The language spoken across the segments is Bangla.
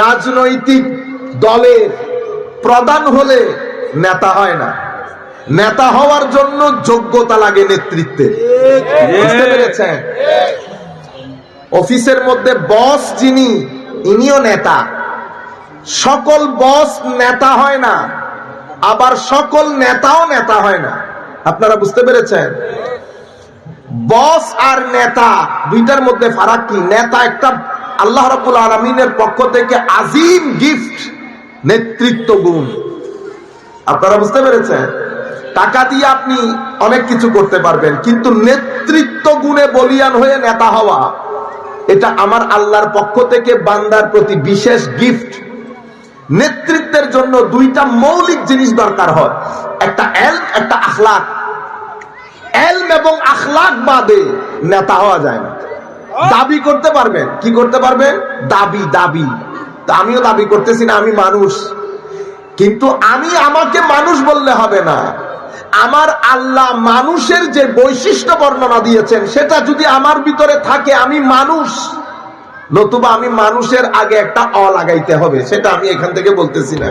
রাজনৈতিক দলের প্রধান হলে নেতা হয় না, নেতা হওয়ার জন্য যোগ্যতা লাগে নেতৃত্বে। বুঝতে পেরেছেন? অফিসের মধ্যে বস যিনি, ইনিও নেতা। সকল বস নেতা হয় না, আবার সকল নেতাও নেতা হয় না। আপনারা বুঝতে পেরেছেন? বস আর নেতা দুইটার মধ্যে ফারাক কি? নেতা একটা আল্লাহ রাব্বুল আলামিনের পক্ষ থেকে আজিম গিফট, নেতৃত্ব গুণ। আপনারা বুঝতে পেরেছেন? টাকা দিয়ে আপনি অনেক কিছু করতে পারবেন, কিন্তু নেতৃত্ব গুণে বলিয়ান হয়ে নেতা হওয়া, এটা আমার আল্লাহর পক্ষ থেকে বান্দার প্রতি বিশেষ গিফট। নেতৃত্বের জন্য দুইটা মৌলিক জিনিস দরকার হয়, একটা এলম, একটা আখলাক। এলম এবং আখলাক বাদে নেতা হওয়া যায় না। দাবি করতে পারবেন, কি করতে পারবেন? দাবি। তা আমিও দাবি করতেছি না আমি মানুষ, কিন্তু আমি আমাকে মানুষ বললে হবে না। আমার আল্লাহ মানুষের যে বৈশিষ্ট্য বর্ণনা দিয়েছেন সেটা যদি আমার ভিতরে থাকে, আমি মানুষ। নতুবা আমি মানুষের আগে একটা অ লাগাইতে হবে, সেটা আমি এখান থেকে বলতেছি না।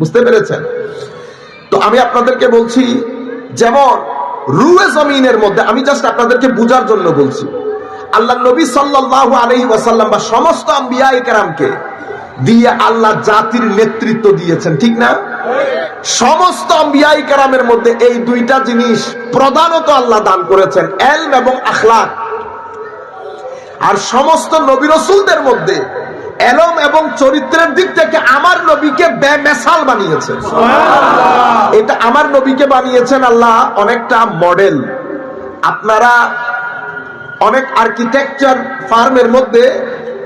বুঝতে পেরেছেন? তো আমি আপনাদেরকে বলছি, যেমন রুয়ে জমিনের মধ্যে, আমি জাস্ট আপনাদেরকে বুঝার জন্য বলছি, আল্লাহ নবী সাল্লাল্লাহু আলাইহি ওয়াসাল্লাম বা সমস্ত আম্বিয়া কেরামকে দিয়ে আল্লাহ জাতির নেতৃত্ব দিয়েছেন, ঠিক না? সমস্ত আম্বিয়া কেরামের মধ্যে এই দুইটা জিনিস প্রধানত আল্লাহ দান করেছেন, এলম এবং আখলাক। আর সমস্ত নবী রাসূলদের মধ্যে এলম এবং চরিত্রের দিক থেকে আমার নবীকে বেমিসাল বানিয়েছেন। এটা আমার নবীকে বানিয়েছেন আল্লাহ অনেকটা মডেল। আপনারা অনেক আর্কিটেকচার ফার্মের মধ্যে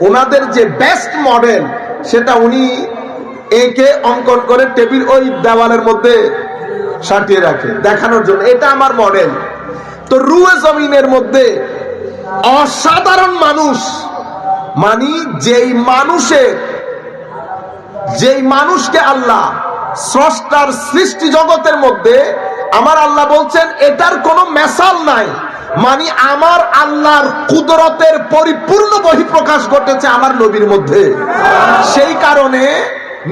ওনাদের যে বেস্ট মডেল, সেটা উনি একে অঙ্কন করে টেবিল ওই দেওয়ালের মধ্যে সাটিয়ে রাখে দেখানোর জন্য, এটা আমার মডেল। তো রুয়ে জমিনের মধ্যে অসাধারণ মানুষ, মানে যেই মানুষকে আল্লাহ স্রষ্টার সৃষ্টি জগতের মধ্যে আমার আল্লাহ বলছেন এটার কোনো মেসাল নাই, মানে আমার আল্লাহর কুদরতের পরিপূর্ণ বহিঃপ্রকাশ ঘটেছে আমার নবীর মধ্যে। সেই কারণে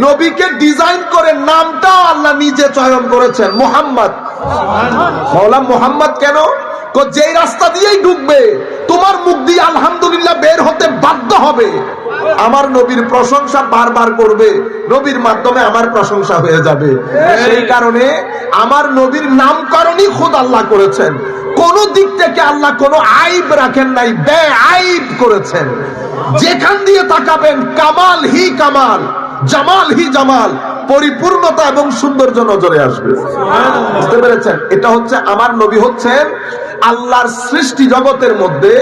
নবীকে ডিজাইন করে নামটাও আল্লাহ নিজে চয়ন করেছেন, মুহাম্মদ। মাওলা মুহাম্মদ কেন? যেই রাস্তা দিয়েই ঢুকবে তোমার মুখ দিয়ে আলহামদুলিল্লাহ বের হতে বাধ্য হবে। আমার নবীর প্রশংসা বারবার করবে, নবীর মাধ্যমে আমার প্রশংসা হয়ে যাবে। সেই কারণে আমার নবীর নামকরণই খুদ আল্লাহ করেছেন। কোন দিক থেকে আল্লাহ কোনো আইব রাখেন নাই, বেআইব করেছেন। যেখান দিয়ে তাকাবেন কামাল হি কামাল, জামাল হি জামাল, পরিপূর্ণতা এবং সৌন্দর্য নজরে আসবে। বুঝতে পেরেছেন? এটা হচ্ছে আমার নবী হচ্ছেন আল্লাহর সৃষ্টি জগতের মধ্যে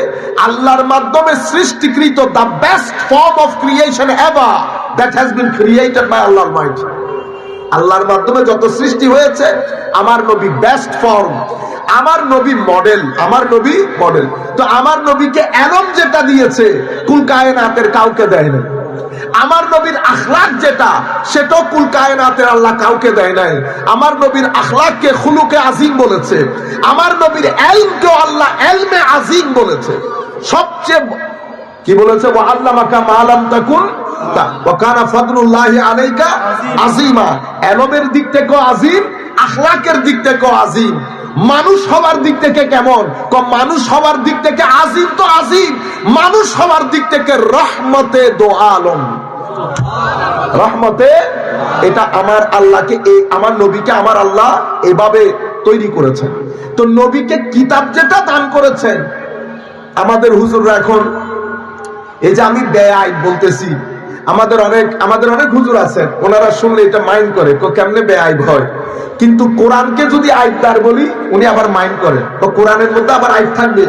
আল্লাহর মাধ্যমে সৃষ্টিকৃত the best form of creation ever that has been created by Allah Almighty। আল্লাহর মাধ্যমে যত সৃষ্টি হয়েছে আমার নবী বেস্ট ফর্ম, আমার নবী মডেল, আমার নবী মডেল। তো আমার নবীকে এলম যেটা দিয়েছে কুল কায়নাতের কাউকে দেয় না। আমার নবীর আখলাক যেটা, সেটাও কুল কায়নাতের আল্লাহ কাউকে দেয় নাই। আমার নবীর আখলাককে খুলুকে আজিম বলেছে, আমার নবীর এলমকেও আল্লাহ এলমে আজিম বলেছে। সবচেয়ে কি বলেছে? ওয়া আল্লামাকা মা লাম তাকুন ওয়া কানা ফাদলুল্লাহি আলাইকা আযীমা। এলমের দিক থেকেও আজিম, আখলাকের দিক থেকেও আজিম। মানুষ হওয়ার দিক থেকে কেমন? মানুষ হওয়ার দিক থেকে আজিম তো আজিম, মানুষ হওয়ার দিক থেকে রহমতে দো আলম, রহমতে। এটা আমার আল্লাহকে, আমার নবীকে আমার আল্লাহ এভাবে তৈরি করেছেন। তো নবীকে কিতাব যেটা দান করেছেন, আমাদের হুজুররা এখন এই যে আমি বেআইব বলতেছি, আমাদের অনেক হুজুর আছেন, ওনারা শুনলে এটা মাইন্ড করে, কেমনে বেআইব হয়। কিন্তু কোরআনকে যদি আইবদার বলি উনি আবার মাইন্ড করেন, তো কোরআনের মধ্যে আবার আইব থাকবে।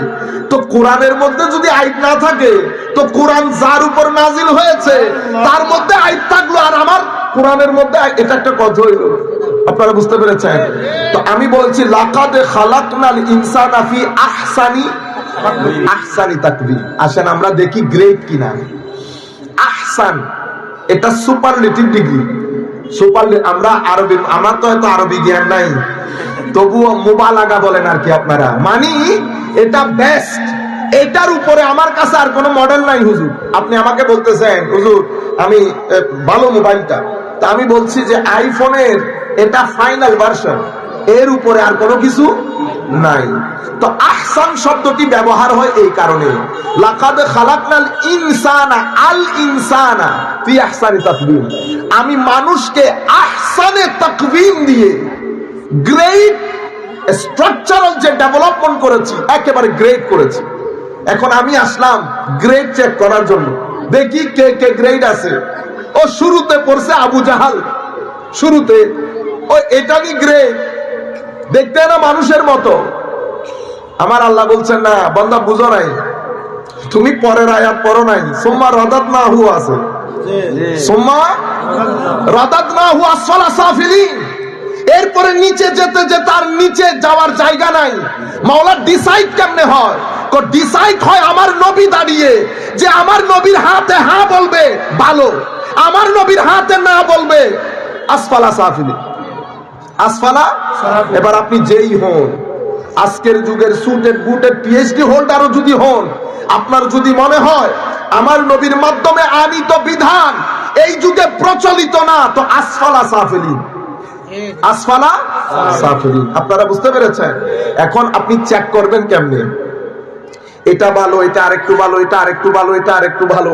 তো কোরআনের মধ্যে যদি আইব না থাকে, তো কোরআন যার উপর নাজিল হয়েছে তার মধ্যে আইব থাকলো, আর আমার কোরআনের মধ্যে, এটা একটা কথা হইল। আপনারা বুঝতে পেরেছেন? তো আমি বলছি লাকাদ খালাকনাল ইনসানা ফি আহসানি তাকবীর। আসেন আমরা দেখি গ্রেড কিনা। আহসান এটা সুপারলেটিভ ডিগ্রি। আমরা আরবি, আমার তো এত আরবি জ্ঞান নাই, তবুও মুবালাগা বলেন আর কি আপনারা, মানে এটা বেস্ট। এটার উপরে আমার কাছে আর কোনো মডেল নাই হুজুর। আপনি আমাকে বলতেছেন হুজুর আমি ভালো মোবাইলটা, তা আমি বলছি যে আইফোনের এটা ফাইনাল ভার্সন, এর উপরে আর কোনো কিছু নাই। তো আহসান শব্দটি ব্যবহার হয় এই কারণে, লাকাদ খালাকনাল ইনসানা আল ইনসানা ফি আহসানি তাকওয়িম, আমি মানুষকে আহসানে তাকওয়িম দিয়ে গ্রেট স্ট্রাকচারাল যে ডেভেলপমেন্ট করেছি, একেবারে গ্রেট করেছি। এখন আমি আসলাম গ্রেড চেক করার জন্য, দেখি কে কে গ্রেড আছে। ও শুরুতে পড়ছে আবু জাহাল, শুরুতে ও এটা কি গ্রেড, দেখতে না মানুষের মতো। আমার আল্লাহ বলছেন না বান্দা বুঝো নাই, তুমি পরের আয়াত পড়ো নাই, সুম্মা রাদাদনাহু আছে, সুম্মা রাদাদনাহু আসফালা সাফিলিন, এরপরে নিচে যেতে যে তার নিচে যাওয়ার জায়গা নাই। মাওলা ডিসাইড কেমনে হয়? ডিসাইড হয় আমার নবী দাঁড়িয়ে, যে আমার নবীর হাতে হ্যাঁ বলবে ভালো, আমার নবীর হাতে না বলবে আসফালা সাফিলিন, আসফালা। এবার আপনি যেই হন, আজকের যুগের সুটেড বুটেড পিএইচডি হোল্ডারও যদি হন, আপনার যদি মনে হয় আমার নবীর মাধ্যমে আনিত বিধান এই যুগে প্রচলিত না, তো আসফালা সাফিলিন, আসফালা সাফিলিন। আপনারা বুঝতে পেরেছেন? এখন আপনি চেক করবেন কেমনে, এটা ভালো, এটা আরেকটু ভালো, এটা আরেকটু ভালো, এটা আরেকটু ভালো,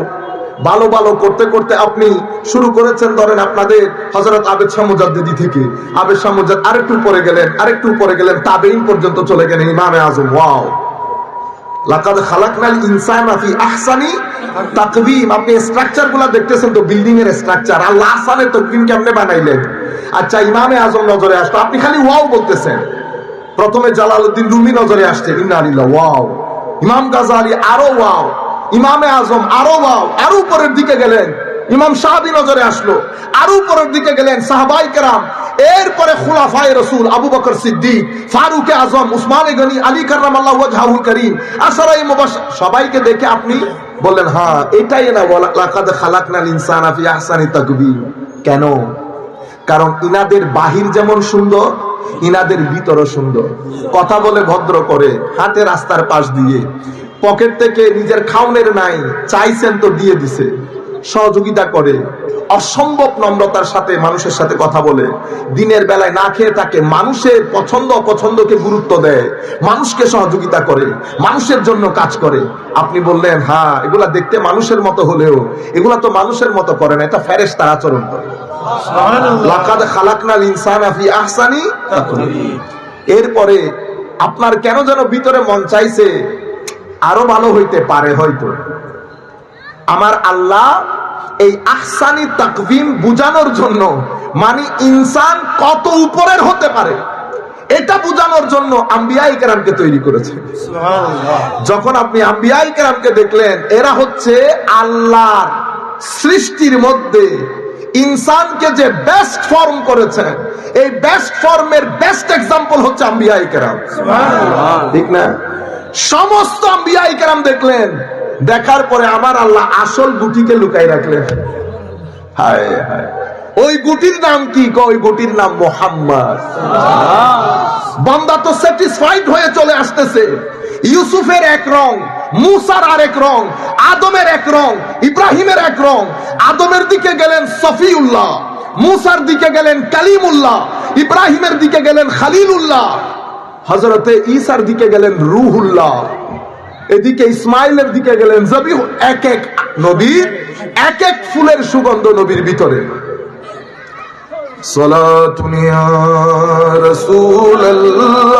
ভালো ভালো করতে করতে আপনি শুরু করেছেন, ধরেন আপনাদের হযরত আবেদ শাহ মুজাদ্দিদি থেকে, আবেদ শাহ মুজাদ্দিদ আরেকটু পরে গেলেন, আরেকটু পরে গেলেন, তাবেঈন পর্যন্ত চলে গেলেন ইমামে আজম। ওয়াও, লাকাদ খালাকনাল ইনসানা ফি আহসানি তাকওয়িম। আপনি স্ট্রাকচারগুলো দেখতেছেন তো, বিল্ডিং এর স্ট্রাকচার, আল্লাহ আহসানে তাকওয়িম কেমনে বানাইলেন। আচ্ছা, ইমামে আজম নজরে আসতো, আপনি খালি ওয়াও বলতেছেন। প্রথমে জালালউদ্দিন রুমি নজরে আসছে, ইন্না লিল্লাহি, ওয়াও। ইমাম গাজালি আরো ওয়াও, ইমামে আজম আরো ওয়াও, আরো উপরের দিকে গেলেন ইমাম শাহাবি নজরে আসলো, আরো উপরের দিকে গেলেন সাহাবায়ে কেরাম, এরপরে খুলাফায়ে রাসূল আবু বকর সিদ্দিক, ফারুক আজম, উসমান গনি, আলী কাররামাল্লাহু ওয়াজহাহুল কারীম, আশরায়ে মুবাশশির, সবাইকে দেখে আপনি বললেন হ্যাঁ এটাই না লাকাদ খালাকনাল ইনসানা ফি আহসানি তাকওয়িম। কেন? কারণ ইনাদের বাহির যেমন সুন্দর, ইনাদের ভিতরও সুন্দর। কথা বলে ভদ্র করে, হাতে রাস্তার পাশ দিয়ে, পকেট থেকে নিজের খাওনের নাই, চাইছেন তো দিয়ে দিছে, সহযোগিতা করে, অসম্ভব নম্রতার সাথে মানুষের সাথে কথা বলে, দিনের বেলায় না খেয়ে থাকে, মানুষের পছন্দ অপছন্দকে গুরুত্ব দেয়, মানুষকে সহযোগিতা করে, মানুষের জন্য কাজ করে। আপনি বললেন হ্যাঁ এগুলা দেখতে মানুষের মতো হলেও এগুলা তো মানুষের মতো করে না, এটা ফেরেশতার আচরণ করে। লাকাদ খালাকনাল ইনসানা ফি আহসানি তাকওয়িম। এরপরে আপনার কেন যেন ভিতরে মন চাইছে আরো ভালো হইতে পারে, হয়তো আমার আল্লাহ এই আহসানি তাকওয়িম বুঝানোর জন্য, মানে ইনসান কত উপরের হতে পারে এটা বুঝানোর জন্য আম্বিয়ায়ে কেরামকে তৈরি করেছে। যখন আপনি আম্বিয়ায়ে কেরামকে দেখলেন, এরা হচ্ছে আল্লাহর সৃষ্টির মধ্যে ইনসানকে যে বেস্ট ফর্ম করেছেন, এই বেস্ট ফর্মের বেস্ট এক্সাম্পল হচ্ছে আম্বিয়ায়ে কেরাম। ঠিক না? সমস্ত আম্বিয়ায়ে কেরাম দেখলেন, দেখার পরে আমার আল্লাহ আসল গুটিকে লুকাই রাখলেন। হায় হায়, ওই গুটির নাম কি? ওই গুটির নাম মুহাম্মদ। বান্দা তো স্যাটিসফাইড হয়ে চলে আসতেছে। ইউসুফের এক রং, মুসার আরেক রং, আদমের এক রং, ইব্রাহিমের এক রং। আদমের দিকে গেলেন সফিউল্লাহ, মুসার দিকে গেলেন কালিমুল্লাহ, ইব্রাহিমের দিকে গেলেন খালিলুল্লাহ, হযরতে ঈসার দিকে গেলেন রূহুল্লাহ, এদিকে ইসমাইলের দিকে গেলেন জবিহ। এক এক নবীর এক এক ফুলের সুগন্ধ নবীর ভিতরে। সালাতুন ইয়া রাসূলুল্লাহ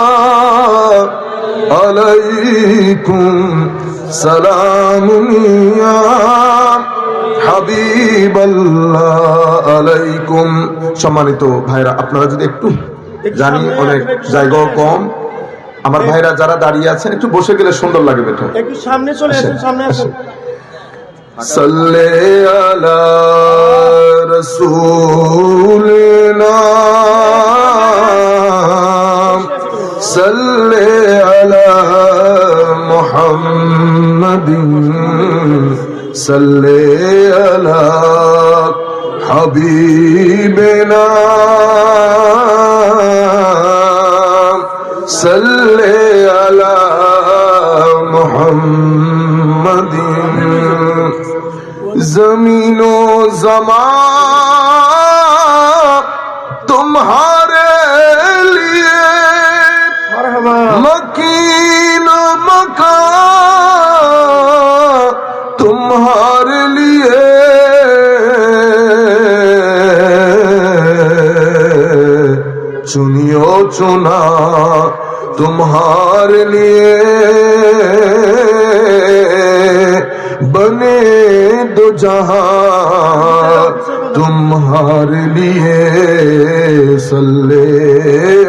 আলাইকুম সালামুন ইয়া হাবিবাল্লাহ আলাইকুম। সম্মানিত ভাইরা, আপনারা যদি একটু, জানি অনেক জায়গা কম, আমার ভাইরা যারা দাঁড়িয়ে আছেন একটু বসে গেলে সুন্দর লাগে, বেটা একটু সামনে চলে আসুন, সামনে আসুন। সাল্লে আলা রাসূলিনা সাল্লে আলা মুহাম্মাদিন সাল্লে আলা হাবিবিনা সাল্লে আলা মুহাম্মাদিন। জমিন ও ज़मां तुम्हारे लिए मरहबा मकीन मकान तुम्हारे लिए चुनियो चुना तुम्हारे लिए बने दो जहां तुम्हारे लिए सल्ले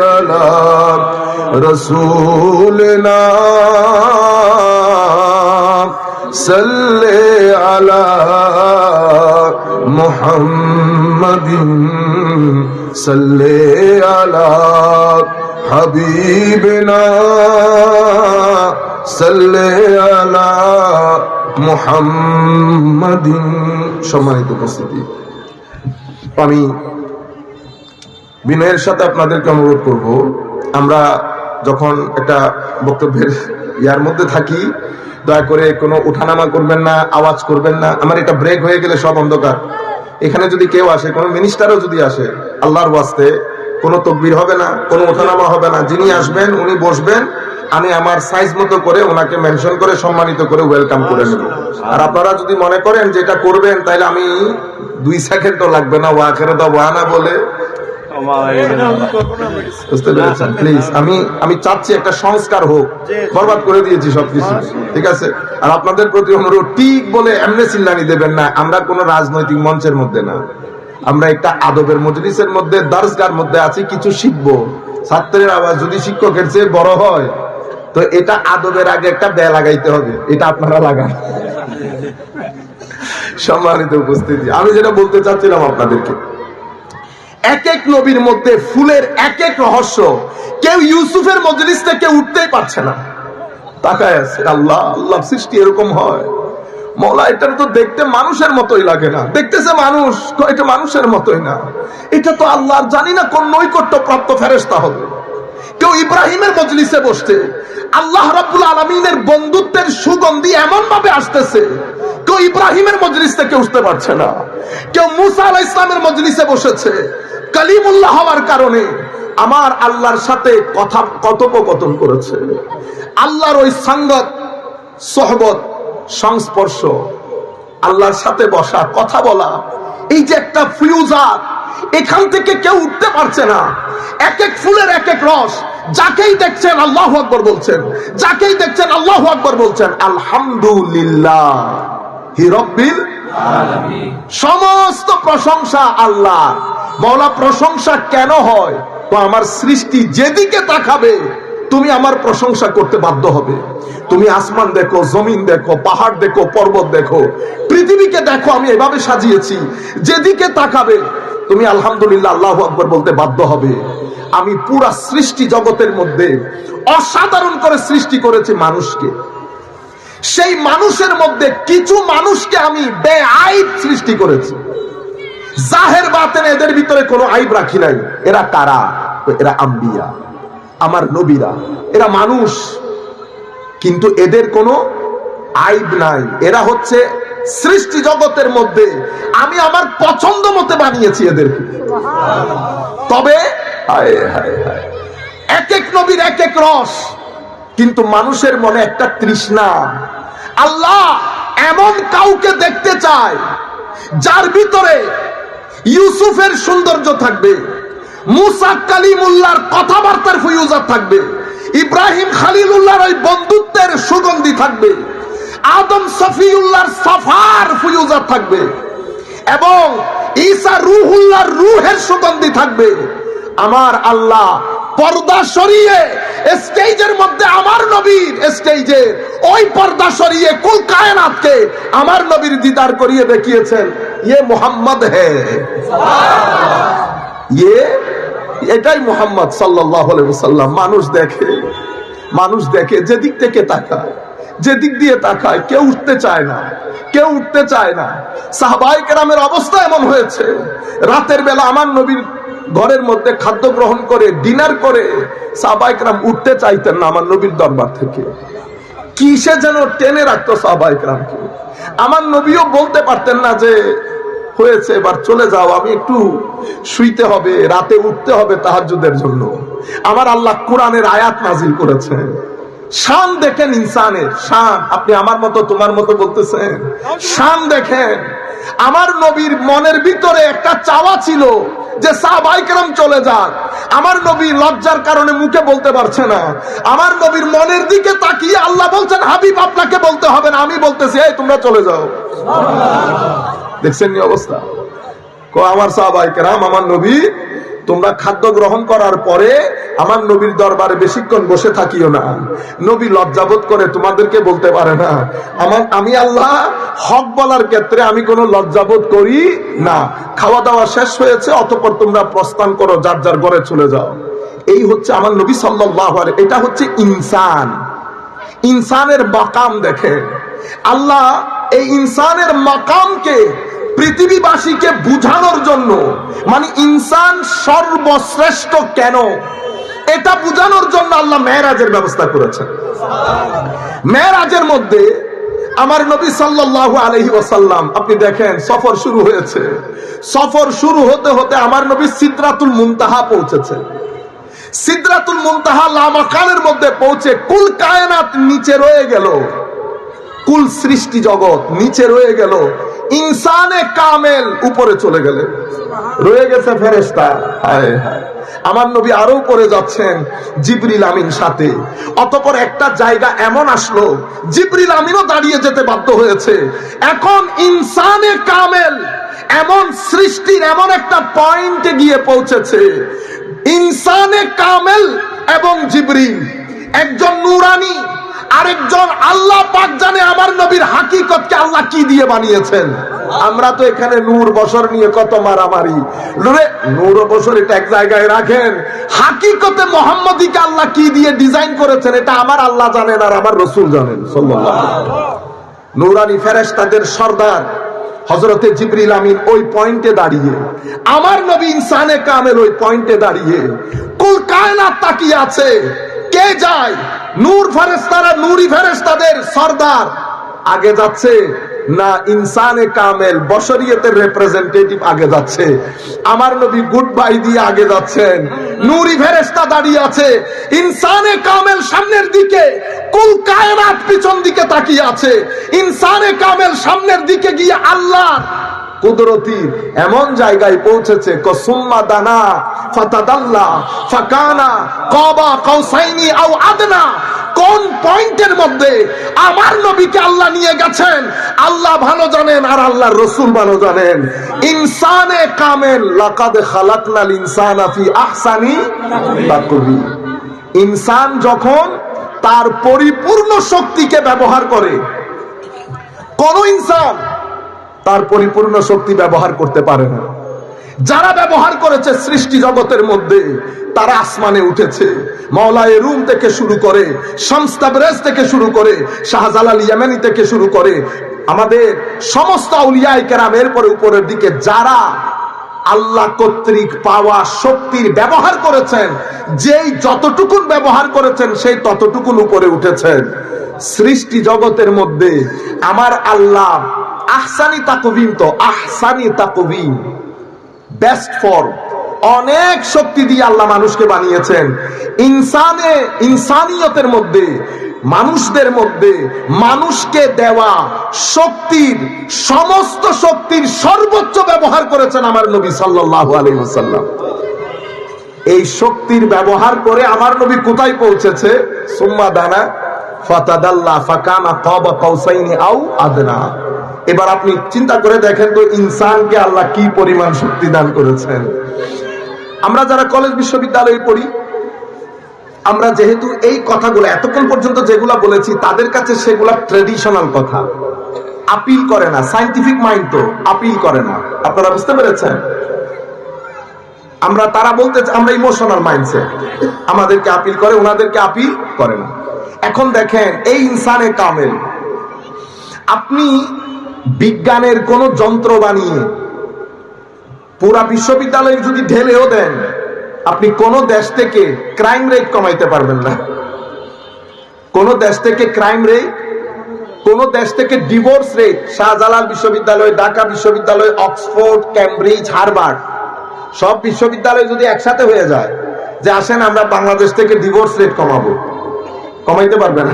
अला रसूलना सल्ले अला मुहम्मदिन सल्ले अला हबीबना सल्ले अला মুহাম্মাদিন। সম্মানিত উপস্থিতি, আমি বিনয়ের সাথে আপনাদেরকে অনুরোধ করব, আমরা যখন একটা বক্তব্যের ইয়ার মধ্যে থাকি, দয়া করে কোনো উঠানামা করবেন না, আওয়াজ করবেন না। আমার এটা ব্রেক হয়ে গেলে সব অন্ধকার। এখানে যদি কেউ আসে, কোনো মিনিস্টারও যদি আসে, আল্লাহর ওয়াস্তে কোনো তকবীর হবে না, কোনো ওঠানামা হবে না। যিনি আসবেন উনি বসবেন, আমি আমার সাইজ মতো করে ওনাকে মেনশন করে সম্মানিত করে ওয়েলকাম করে নেব। আর আপনারা যদি মনে করেন যে এটা করবেন, তাহলে আমি 2 সেকেন্ডও লাগবে না ওয়াখেরে দা ওয়ানা বলে, বুঝতে পেরেছেন? প্লিজ, আমি চাচ্ছি একটা সংস্কার হোক। বরবাদ করে দিয়েছি সবকিছু, ঠিক আছে? আর আপনাদের প্রতি অনুরোধ, ঠিক বলে এমনি চিল্লানি দেবেন না। আমরা কোনো রাজনৈতিক মঞ্চের মধ্যে না, আমরা একটা আদবের মজলিসের মধ্যে, দার্সগার মধ্যে আছি, কিছু শিখবো। ছাত্রের আওয়াজ যদি শিক্ষকের চেয়ে বড় হয়, তো এটা আদবের আগে একটা ব্যয় লাগাইতে হবে, এটা আপনারা লাগান। সম্মানিত উপস্থিতি, আমি যেটা বলতে চাচ্ছিলাম আপনাদেরকে, এক এক নবীর মধ্যে ফুলের এক এক রহস্য। কেউ ইউসুফের মজলিস থেকে উঠতেই পারছে না, তাকায় আছে। আল্লাহ আল্লাহ সৃষ্টি এরকম হয়? মৌলা, এটা তো দেখতে মানুষের মতোই লাগে না। দেখতেছে মানুষ, এটা মানুষের মতোই না, এটা তো আল্লাহর জানি না কোন নৈকট্য প্রাপ্ত ফেরেশতা হবে। কেউ ইব্রাহিমের মজলিসে বসতে, আল্লাহ রাব্বুল আলামিনের বন্ধুত্বের সুগন্ধি এমন ভাবে আসতেছে, কেউ ইব্রাহিমের মজলিস থেকে উঠতে পারছে না। কেউ মুসা আলাইহিস সালামের মজলিসে বসেছে, কালিমুল্লাহ হওয়ার কারণে আমার আল্লাহর সাথে কথা কথোপকথন করেছে। আল্লাহর ওই সঙ্গত, সোহবত, সংস্পর্শ, আল্লাহর সাথে বসা, কথা বলা, এই যে একটা ফিউজাত, এখান থেকে কেউ উঠতে পারছে না। এক এক ফুলের এক এক রস। যাকেই দেখছেন আল্লাহু আকবার বলছেন, যাকেই দেখছেন আল্লাহু আকবার বলছেন। আলহামদুলিল্লাহ রাব্বিল আলামিন, সমস্ত প্রশংসা আল্লাহ। মওলা, প্রশংসা কেন হয়? তো আমার সৃষ্টি যেদিকে তাকাবে তুমি আমার প্রশংসা করতে বাধ্য হবে। তুমি আসমান দেখো, জমিন দেখো, পাহাড় দেখো, পর্বত দেখো, পৃথিবীকে দেখো, আমি এভাবে সাজিয়েছি, যেদিকে তাকাবে তুমি আলহামদুলিল্লাহ আল্লাহু আকবার বলতে বাধ্য হবে। আমি পুরা সৃষ্টি জগতের মধ্যে অসাধারণ করে সৃষ্টি করেছি মানুষকে। সেই মানুষের মধ্যে কিছু মানুষকে আমি বেআইব সৃষ্টি করেছি, জাহের বাতেন এদের ভিতরে কোনো আইব রাখি নাই। এরা কারা? এরা আম্বিয়া, আমার নবীরা। এরা মানুষ, কিন্তু এদের কোনো আইব নাই। এরা হচ্ছে সৃষ্টি জগতের মধ্যে আমি আমার পছন্দ মতে বানিয়েছি এদেরকে। তবে এক এক নবীর এক এক রস, কিন্তু মানুষের মনে একটা তৃষ্ণা। আল্লাহ এমন কাউকে দেখতে চায় যার ভিতরে ইউসুফের সৌন্দর্য থাকবে, মুসা কালিমুল্লাহর কথাবার্তার ফিউজাত থাকবে, ইব্রাহিম খালিলুল্লাহর ওই বন্ধুত্বের সুগন্ধি থাকবে, আদম সফিউল্লাহর সাফার ফিউজাত থাকবে, এবং ঈসা রূহুল্লাহর রূহের সুগন্ধি থাকবে। আমার আল্লাহ পর্দা সরিয়ে স্টেজের মধ্যে আমার নবীর স্টেজে ওই পর্দা সরিয়ে কুল কায়নাতকে আমার নবীর দিদার করিয়ে দেখিয়েছেন। ইয়ে মোহাম্মদ হে, ইয়ে এটাই মোহাম্মদ সাল্লাল্লাহু আলাইহি ওয়াসাল্লাম। মানুষ দেখে যেদিক থেকে তাকায়, যেদিক দিয়ে তাকায়, কেউ উঠতে চায় না, কেউ উঠতে চায় না। সাহাবায়ে কেরামের অবস্থা এমন হয়েছে, রাতের বেলা আমার নবীর ঘরের মধ্যে খাদ্য গ্রহণ করে ডিনার করে সাহাবায়ে কেরাম উঠতে চাইতেন না আমার নবীর দরবার থেকে। কিসে যেন টেনে রাখতো সাহাবায়ে কেরামকে। আমার নবীও বলতে পারতেন না যে হয়েছে, এবার চলে যাও, আমি একটু শুইতে হবে, রাতে উঠতে হবে তাহাজ্জুদের জন্য। আমার আল্লাহ কোরআনের আয়াত নাজিল করেছেন। শান দেখেন, ইনসানের শান। আপনি আমার মতো তোমার মতো বলতেছেন, শান দেখেন। আমার নবীর মনের ভিতরে একটা চাওয়া ছিল যে সাহাবায়ে কেরাম চলে যাক। আমার নবী লজ্জার কারণে মুখে বলতে পারছে না। আমার নবীর মনের দিকে তাকিয়ে আল্লাহ বলছেন, হাবিব আপনাকে বলতে হবে না, আমি বলতেছি, এই তোমরা চলে যাও। দেখছেন নি অবস্থা? আমার সাহাবায়ে কেরাম, আমার নবী, তোমরা খাদ্য গ্রহণ করার পরে আমার নবীর দরবারে বেশিক্ষণ বসে থাকিও না। নবী লজ্জাবোধ করে তোমাদেরকে বলতে পারে না। আমি আল্লাহ হক বলার ক্ষেত্রে আমি কোনো লজ্জাবোধ করি না। খাওয়া দাওয়া শেষ হয়েছে, অতঃপর তোমরা প্রস্থান করো, যার যার ঘরে চলে যাও। এই হচ্ছে আমার নবী সাল্লাল্লাহু আলাইহি। এটা হচ্ছে ইনসান, ইনসানের মাকাম। দেখেন আল্লাহ এই ইনসানের মাকামকে পৃথিবীবাসীকে বুঝানোর জন্য, মানে ইনসান সর্বশ্রেষ্ঠ কেন, এটা বুঝানোর জন্য আল্লাহ মেরাজের ব্যবস্থা করেছেন। মেরাজের মধ্যে আমার নবী সাল্লাল্লাহু আলাইহি ওয়াসাল্লাম, আপনি দেখেন সফর শুরু হয়েছে। সফর শুরু হতে হতে আমার নবী সিদরাতুল মুনতাহা পৌঁছেছেন। সিদরাতুল মুনতাহা লামাকানের মধ্যে পৌঁছে কুল কায়নাত নিচে রয়ে গেল, কুল সৃষ্টি জগৎ নিচে রয়ে গেল, ইনসানে কামেল উপরে চলে গেলেন, রয়ে গেছে ফেরেশতা। হায় হায়, আমার নবী আরো উপরে যাচ্ছেন জিবরিল আমিন সাথে। অতঃপর একটা জায়গা এমন আসলো, জিবরিল আমিনও দাঁড়িয়ে যেতে বাধ্য হয়েছে। এখন ইনসানে কামেল এমন সৃষ্টির এমন একটা পয়েন্টে গিয়ে পৌঁছেছে, ইনসানে কামেল এবং জিবরিল, একজন নূরানী, আরেকজন আল্লাহ পাক জানে আমার নবীর হাকিকতকে আল্লাহ কি দিয়ে বানিয়েছেন। আমরা তো এখানে নূর বশর নিয়ে কত মারামারি। নূর বশর এটা এক জায়গায় রাখেন, হাকিকতে মুহাম্মদীকে আল্লাহ কি দিয়ে ডিজাইন করেছেন এটা আমার আল্লাহ জানেন আর আমার রাসূল জানেন সাল্লাল্লাহু আলাইহি ওয়াসাল্লাম। নূরানী ফেরেশতাদের সরদার হযরতে জিবরিল আমিন ওই পয়েন্টে দাঁড়িয়ে, আমার নবী ইনসানে কামেল ওই পয়েন্টে দাঁড়িয়ে, কুল কায়নাত তাকিয়ে আছে। কে যায়? নূর ফেরেশতারা, নূরি ফেরেশতাদের সরদার আগে যাচ্ছে না ইনসানে কামেল বশরিয়তের রিপ্রেজেন্টেটিভ আগে যাচ্ছে? আমার নবী গুড বাই দিয়ে আগে যাচ্ছেন, নূরি ফেরেশতা দাঁড়িয়ে আছে। ইনসানে কামেল সামনের দিকে, কুল কায়নাত পিছন দিকে তাকিয়ে আছে। ইনসানে কামেল সামনের দিকে গিয়ে আল্লাহ কুদরতি এমন জায়গায় পৌঁছেছে, কসুম্মা দানা ফাতাদাল্লা ফাকানা কাবা কাউসাইনি আও আদনা। কোন পয়েন্টের মধ্যে আমার নবীকে আল্লাহ নিয়ে গেছেন আল্লাহ ভালো জানেন আর আল্লাহর রাসূল ভালো জানেন। ইনসানে কামেল, লাকাদ খালাকনাল ইনসানা ফি আহসানি তাকওয়িম। ইনসান যখন তার পরিপূর্ণ শক্তিকে ব্যবহার করে, কোন ইনসান তার পরিপূর্ণ শক্তি ব্যবহার করতে পারে না। যারা ব্যবহার করেছে সৃষ্টি জগতের মধ্যে, তারা আসমানে উঠেছে। মাওলায়ে রুম থেকে শুরু করে, শামস তাবরেজ থেকে শুরু করে, শাহজালাল ইয়ামানি থেকে শুরু করে, আমাদের সমস্ত আউলিয়ায়ে কেরামের পরে উপরের দিকে যারা আল্লাহ কর্তৃক পাওয়া শক্তির ব্যবহার করেছেন, যেই যতটুকুন ব্যবহার করেছেন সেই ততটুকুন উপরে উঠেছেন। সৃষ্টি জগতের মধ্যে আমার আল্লাহ আহসানি তাকওয়িম, তো আহসানি তাকওয়িম বেস্ট ফর্ম, অনেক শক্তি দিয়ে আল্লাহ মানুষকে বানিয়েছেন। ইনসানিয়তের মধ্যে, মানুষদের মধ্যে মানুষকে দেওয়া শক্তির, সমস্ত শক্তির সর্বোচ্চ ব্যবহার করেছেন আমার নবী সাল্লাল্লাহু আলাইহি ওয়াসাল্লাম। এই শক্তির ব্যবহার করে আমার নবী কোথায় পৌঁছেছে? সুম্মা দানা ফাতাদাল্লা ফাকানা কাবা কাউসাইনি আও আদনা। এবার আপনি চিন্তা করে দেখেন তো ইনসানকে আল্লাহ কি পরিমাণ শক্তি দান করেছেন। আমরা যারা কলেজ বিশ্ববিদ্যালয়ে পড়ি, আমরা যেহেতু এই কথাগুলো এতক্ষণ পর্যন্ত যেগুলা বলেছি তাদের কাছে সেগুলা ট্রেডিশনাল কথা, আপিল করে না। সায়েন্টিফিক মাইন্ড তো আপিল করে না, আপনারা বুঝতে পেরেছেন? তারা বলতে আমরা ইমোশনাল মাইন্ডসেট, আমাদেরকে আপিল করে, ওনাদেরকে আপিল করে না। এখন দেখেন এই ইনসানে কামেল, আপনি বিজ্ঞানের কোন যন্ত্র বানিয়ে পুরা বিশ্ববিদ্যালয়ে যদি ঢেলেও দেন, আপনি কোন দেশ থেকে ক্রাইম রেট কমাইতে পারবেন না। কোন দেশ থেকে ক্রাইম রেট কোন দেশ থেকে ডিভোর্স রেট, শাহজালাল বিশ্ববিদ্যালয়, ঢাকা বিশ্ববিদ্যালয়, অক্সফোর্ড, ক্যামব্রিজ, হার্ভার্ড, সব বিশ্ববিদ্যালয় যদি একসাথে হয়ে যায় যে আসেন আমরা বাংলাদেশ থেকে ডিভোর্স রেট কমাবো, কমাইতে পারবে না।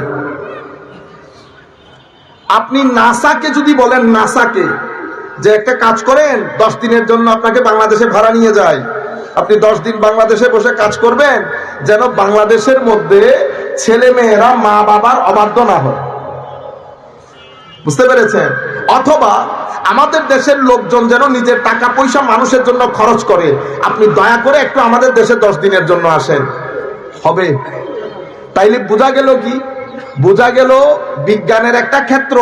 আপনি নাসাকে যদি বলেন, নাসাকে যে একটা কাজ করেন 10 দিনের জন্য আপনাকে বাংলাদেশে ভাড়া নিয়ে যায়, আপনি 10 দিন বাংলাদেশে বসে কাজ করবেন যেন বাংলাদেশের মধ্যে ছেলে মেয়েরা মা বাবার অবাধ্য না হয়, বুঝতে পেরেছেন? অথবা আমাদের দেশের লোকজন যেন নিজের টাকা পয়সা মানুষের জন্য খরচ করে, আপনি দয়া করে একটু আমাদের দেশে 10 দিনের জন্য আসেন, হবে? তাইলে বোঝা গেল কি? বোঝা গেল বিজ্ঞানের একটা ক্ষেত্র,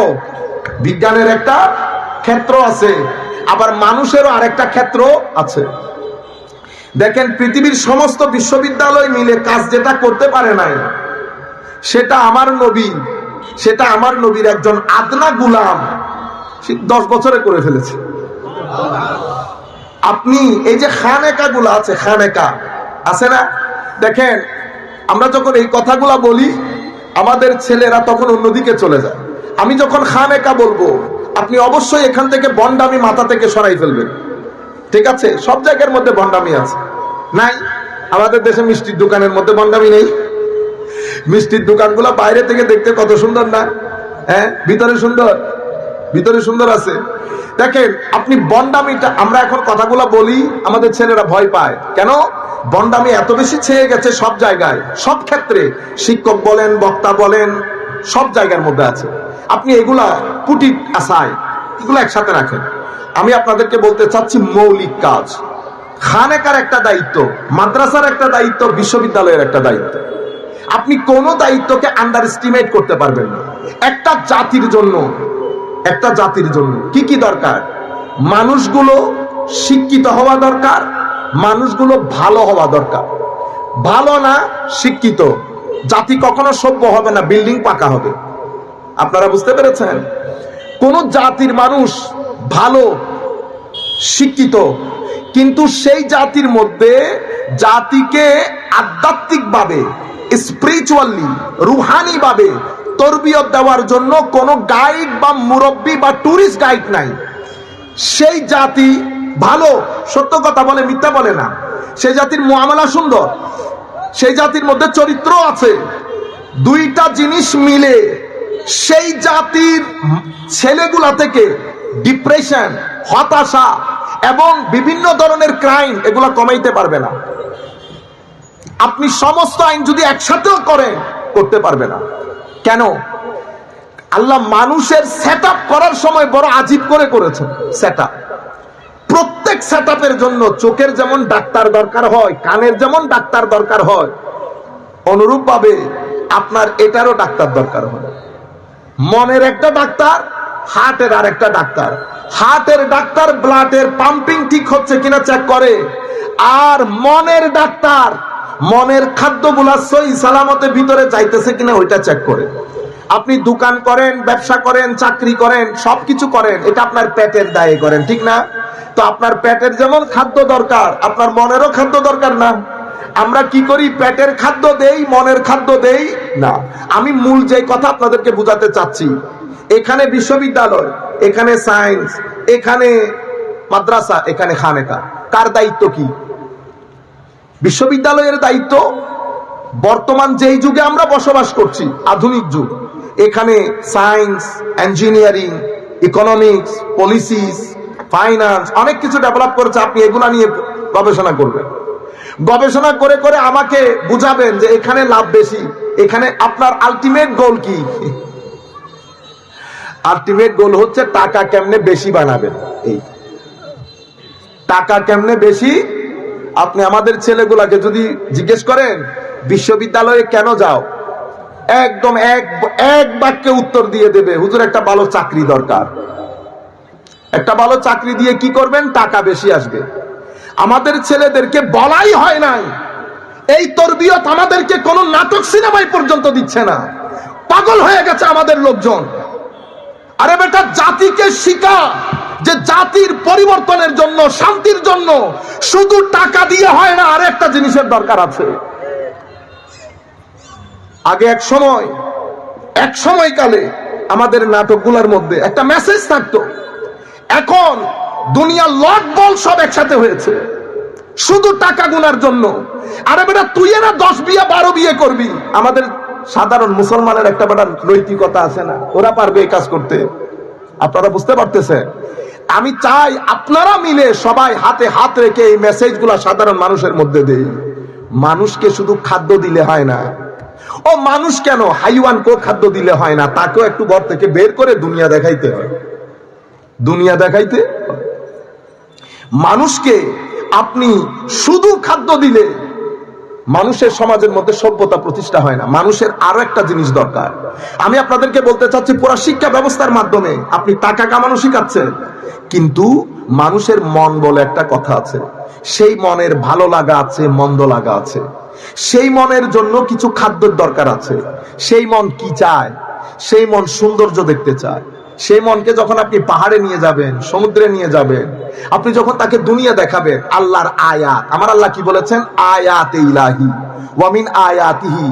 বিজ্ঞানের একটা ক্ষেত্র আছে, আবার মানুষেরও আরেকটা ক্ষেত্র আছে। দেখেন, পৃথিবীর সমস্ত বিশ্ববিদ্যালয় মিলে কাজ যেটা করতে পারে নাই, সেটা আমার নবীর একজন আদনা গুলাম 10 বছরে করে ফেলেছে। আপনি এই যে খানেকা গুলা আছে, খানেকা আছে না? দেখেন, আমরা যখন এই কথাগুলা বলি আমাদের ছেলেরা তখন অন্যদিকে চলে যায়। আমি যখন খানেকা বলবো আপনি অবশ্যই এখান থেকে বন্ডামি মাথা থেকে সরাই ফেলবেন, ঠিক আছে? সব জায়গার মধ্যে বন্ডামি আছে, নাই? আমাদের দেশে মিষ্টির দোকানের মধ্যে বন্ডামি নেই? মিষ্টির দোকানগুলো বাইরে থেকে দেখতে কত সুন্দর না? হ্যাঁ, ভিতরে সুন্দর, ভিতরে সুন্দর আছে। দেখেন, আপনি বন্ডামিটা, আমরা এখন কথাগুলো বলি আমাদের ছেলেরা ভয় পায় কেন? বন্ডামি এত বেশি ছেয়ে গেছে সব জায়গায়, সব ক্ষেত্রে, শিক্ষক বলেন, বক্তা বলেন, সব জায়গার মধ্যে আছে। আপনি এগুলা পুটি আসায় এগুলো একসাথে রাখেন। আমি আপনাদেরকে বলতে চাচ্ছি, মৌলিক কাজ, খানেকার একটা দায়িত্ব, মাদ্রাসার একটা দায়িত্ব, বিশ্ববিদ্যালয়ের একটা দায়িত্ব। আপনি কোন দায়িত্বকে আন্ডার এস্টিমেট করতে পারবেন না। একটা জাতির জন্য কি কি দরকার? মানুষগুলো শিক্ষিত হওয়া দরকার, মানুষগুলো ভালো হওয়া দরকার। ভালো না শিক্ষিত জাতি কখনো সভ্য হবে না, বিল্ডিং পাকা হবে। আপনারা বুঝতে পেরেছেন? কোন জাতির মানুষ ভালো শিক্ষিত, কিন্তু সেই জাতির মধ্যে জাতিকে আধ্যাত্মিকভাবে, স্পিরিচুয়ালি, রুহানি ভাবে তরবিয়ত দেওয়ার জন্য কোনো গাইড বা মুরব্বী বা টুরিস্ট গাইড নাই। সেই জাতি ভালো, সত্য কথা বলে, মিথ্যা বলে না। সেই জাতির মুআমালা সুন্দর, সেই জাতির মধ্যে চরিত্র আছে। দুইটা জিনিস মিলে সেই জাতির ছেলেগুলা থেকে ডিপ্রেশন, হতাশা এবং বিভিন্ন ধরনের ক্রাইম এগুলা কমাইতে পারবে না। আপনি সমস্ত আইন যদি একসাথেও করতে পারবে না। কেন? আল্লাহ মানুষের সেট করার সময় বড় আজীব করে করেছেন। সেট প্রত্যেক সেট জন্য চোখের যেমন ডাক্তার দরকার হয়, কানের যেমন ডাক্তার দরকার হয়, অনুরূপ ভাবে আপনার এটারও ডাক্তার দরকার হয়। মনের একটা ডাক্তার, হার্টের আর একটা ডাক্তার। হার্টের ডাক্তার ব্লাডের পাম্পিং ঠিক হচ্ছে কিনা চেক করে, আর মনের ডাক্তার মনের খাদ্যগুলা সহি সালামতের ভিতরে যাইতেছে কিনা ওইটা চেক করে। আপনি দোকান করেন, ব্যবসা করেন, চাকরি করেন, সবকিছু করেন, এটা আপনার পেটের দায়ে করেন, ঠিক না? তো আপনার পেটের যেমন খাদ্য দরকার, আপনার মনেরও খাদ্য দরকার না? আমরা কি করি? পেটের খাদ্য দেই, মনের খাদ্য দেই না। আমি মূল যে কথা আপনাদেরকে বুঝাতে চাচ্ছি, এখানে বিশ্ববিদ্যালয়, এখানে সায়েন্স, এখানে মাদ্রাসা, এখানে খানেকা, কার দায়িত্ব কি? বিশ্ববিদ্যালয়ের দায়িত্ব। বর্তমান যেই যুগে আমরা বসবাস করছি, আধুনিক যুগ, এখানে science, engineering, economics, policies, finance অনেক কিছু ডেভেলপ করেছে। আপনি এগুলা নিয়ে গবেষণা করবেন, গবেষণা করে করে আমাকে বুঝাবেন যে এখানে লাভ বেশি। এখানে আপনার আলটিমেট গোল কি? আলটিমেট গোল হচ্ছে টাকা কেমনে বেশি বানাবেন। এই টাকা কেমনে বেশি। আপনি আমাদের ছেলেগুলাকে যদি জিজ্ঞেস করেন বিশ্ববিদ্যালয়ে কেন যাও, একদম এক বাক্যে উত্তর দিয়ে দেবে, হুজুর একটা ভালো চাকরি দরকার। একটা ভালো চাকরি দিয়ে কি করবেন? টাকা বেশি আসবে। আমাদের ছেলেদেরকে বলাই হয় নাই, এই তরবিয়ত আমাদেরকে কোন নাটক সিনেমায় পর্যন্ত দিচ্ছে না। পাগল হয়ে গেছে আমাদের লোকজন। আরে বেটা, জাতিকে শিখা যে জাতির পরিবর্তনের জন্য, শান্তির জন্য শুধু টাকা দিয়ে হয় না, আর একটা জিনিসের দরকার আছে। আগে এক সময়কালে আমাদের নাটকগুলোর মধ্যে একটা মেসেজ থাকতো। এখন দুনিয়ার লট বল সব একসাথে হয়েছে শুধু টাকা গুনার জন্য। আরে বেটা তুই না 10 বিয়ে 12 বিয়ে করবি, আমাদের সাধারণ মুসলমানের একটা বেটা নৈতিকতা আছে না, ওরা পারবে এই কাজ করতে। আপনারা বুঝতে পারতেছেন? আমি চাই আপনারা মিলে সবাই হাতে হাত রেখে এই মেসেজগুলা সাধারণ মানুষের মধ্যে দেই। মানুষকে শুধু খাদ্য দিলে হয় না, ও মানুষ কেন হাইওয়ানকেও খাদ্য দিলে হয় না, তাকেও একটু ঘর থেকে বের করে দুনিয়া দেখাইতে হয়। দুনিয়া দেখাইতে মানুষকে আপনি শুধু খাদ্য দিলে মানুষের সমাজের মধ্যে সভ্যতা প্রতিষ্ঠা হয় না। মানুষের আরো একটা জিনিস দরকার। আমি আপনাদেরকে বলতে চাচ্ছি, পুরো শিক্ষা ব্যবস্থার মাধ্যমে আপনি টাকা কামানো শিখাচ্ছেন, কিন্তু মানুষের মন বলে একটা কথা আছে, সেই মনের ভালো লাগা আছে, মন্দ লাগা আছে। সেই মনের জন্য কিছু খাদ্যের দরকার আছে। সেই মন কি চায়? সেই মন সৌন্দর্য দেখতে চায়। সেই মনকে যখন আপনি পাহাড়ে নিয়ে যাবেন, সমুদ্রে নিয়ে যাবেন, আপনি যখন তাকে দুনিয়া দেখাবেন, আল্লাহর আয়াত, আমার আল্লাহ কি বলেছেন? আয়াতে ইলাহি ওয়া মিন আয়াতিহি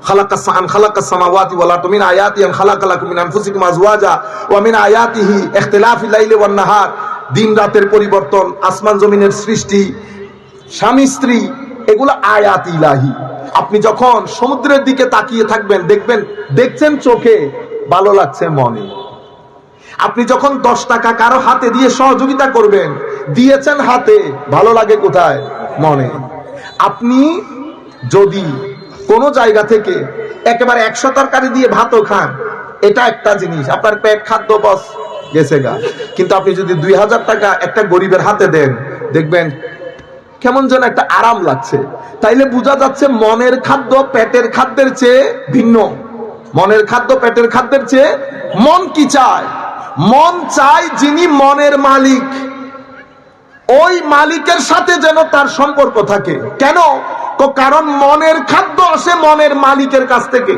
খালাকাস সামাওয়াতি ওয়াল আরদি মিন আয়াতি আন খালাকা লাকুম মিন আনফুসিকুম আজওয়াজা ওয়া মিন আয়াতিহি ইখতিলাফিল লাইলি ওয়ান নাহার, দিন রাতের পরিবর্তন, আসমান জমিনের সৃষ্টি, স্বামী স্ত্রী, এগুলো আয়াত ইলাহি। আপনি যখন সমুদ্রের দিকে তাকিয়ে থাকবেন, দেখবেন দেখছেন চোখে, ভালো লাগছে মনে। আপনি যখন 10 টাকা কারো হাতে দিয়ে সহযোগিতা করবেন, দিয়েছেন হাতে, ভালো লাগে কোথায়? মনে। আপনি যদি কোনো জায়গা থেকে একেবারে 100 তরকারি দিয়ে ভাতও খান, এটা একটা জিনিস, আপনার পেট খাদ্য বস গেছে গা। কিন্তু আপনি যদি 2000 টাকা একটা গরিবের হাতে দেন, দেখবেন কেমন যেন একটা আরাম লাগছে। তাইলে বোঝা যাচ্ছে মনের খাদ্য পেটের খাদ্যের চেয়ে ভিন্ন। মনের খাদ্য পেটের খাদ্যের চেয়ে, মন কি চায়? মন চায় যিনি মনের মালিক, ওই মালিকের সাথে যেন তার সম্পর্ক থাকে। কেন? কারণ মনের খাদ্য আসে মনের মালিকের কাছ থেকে।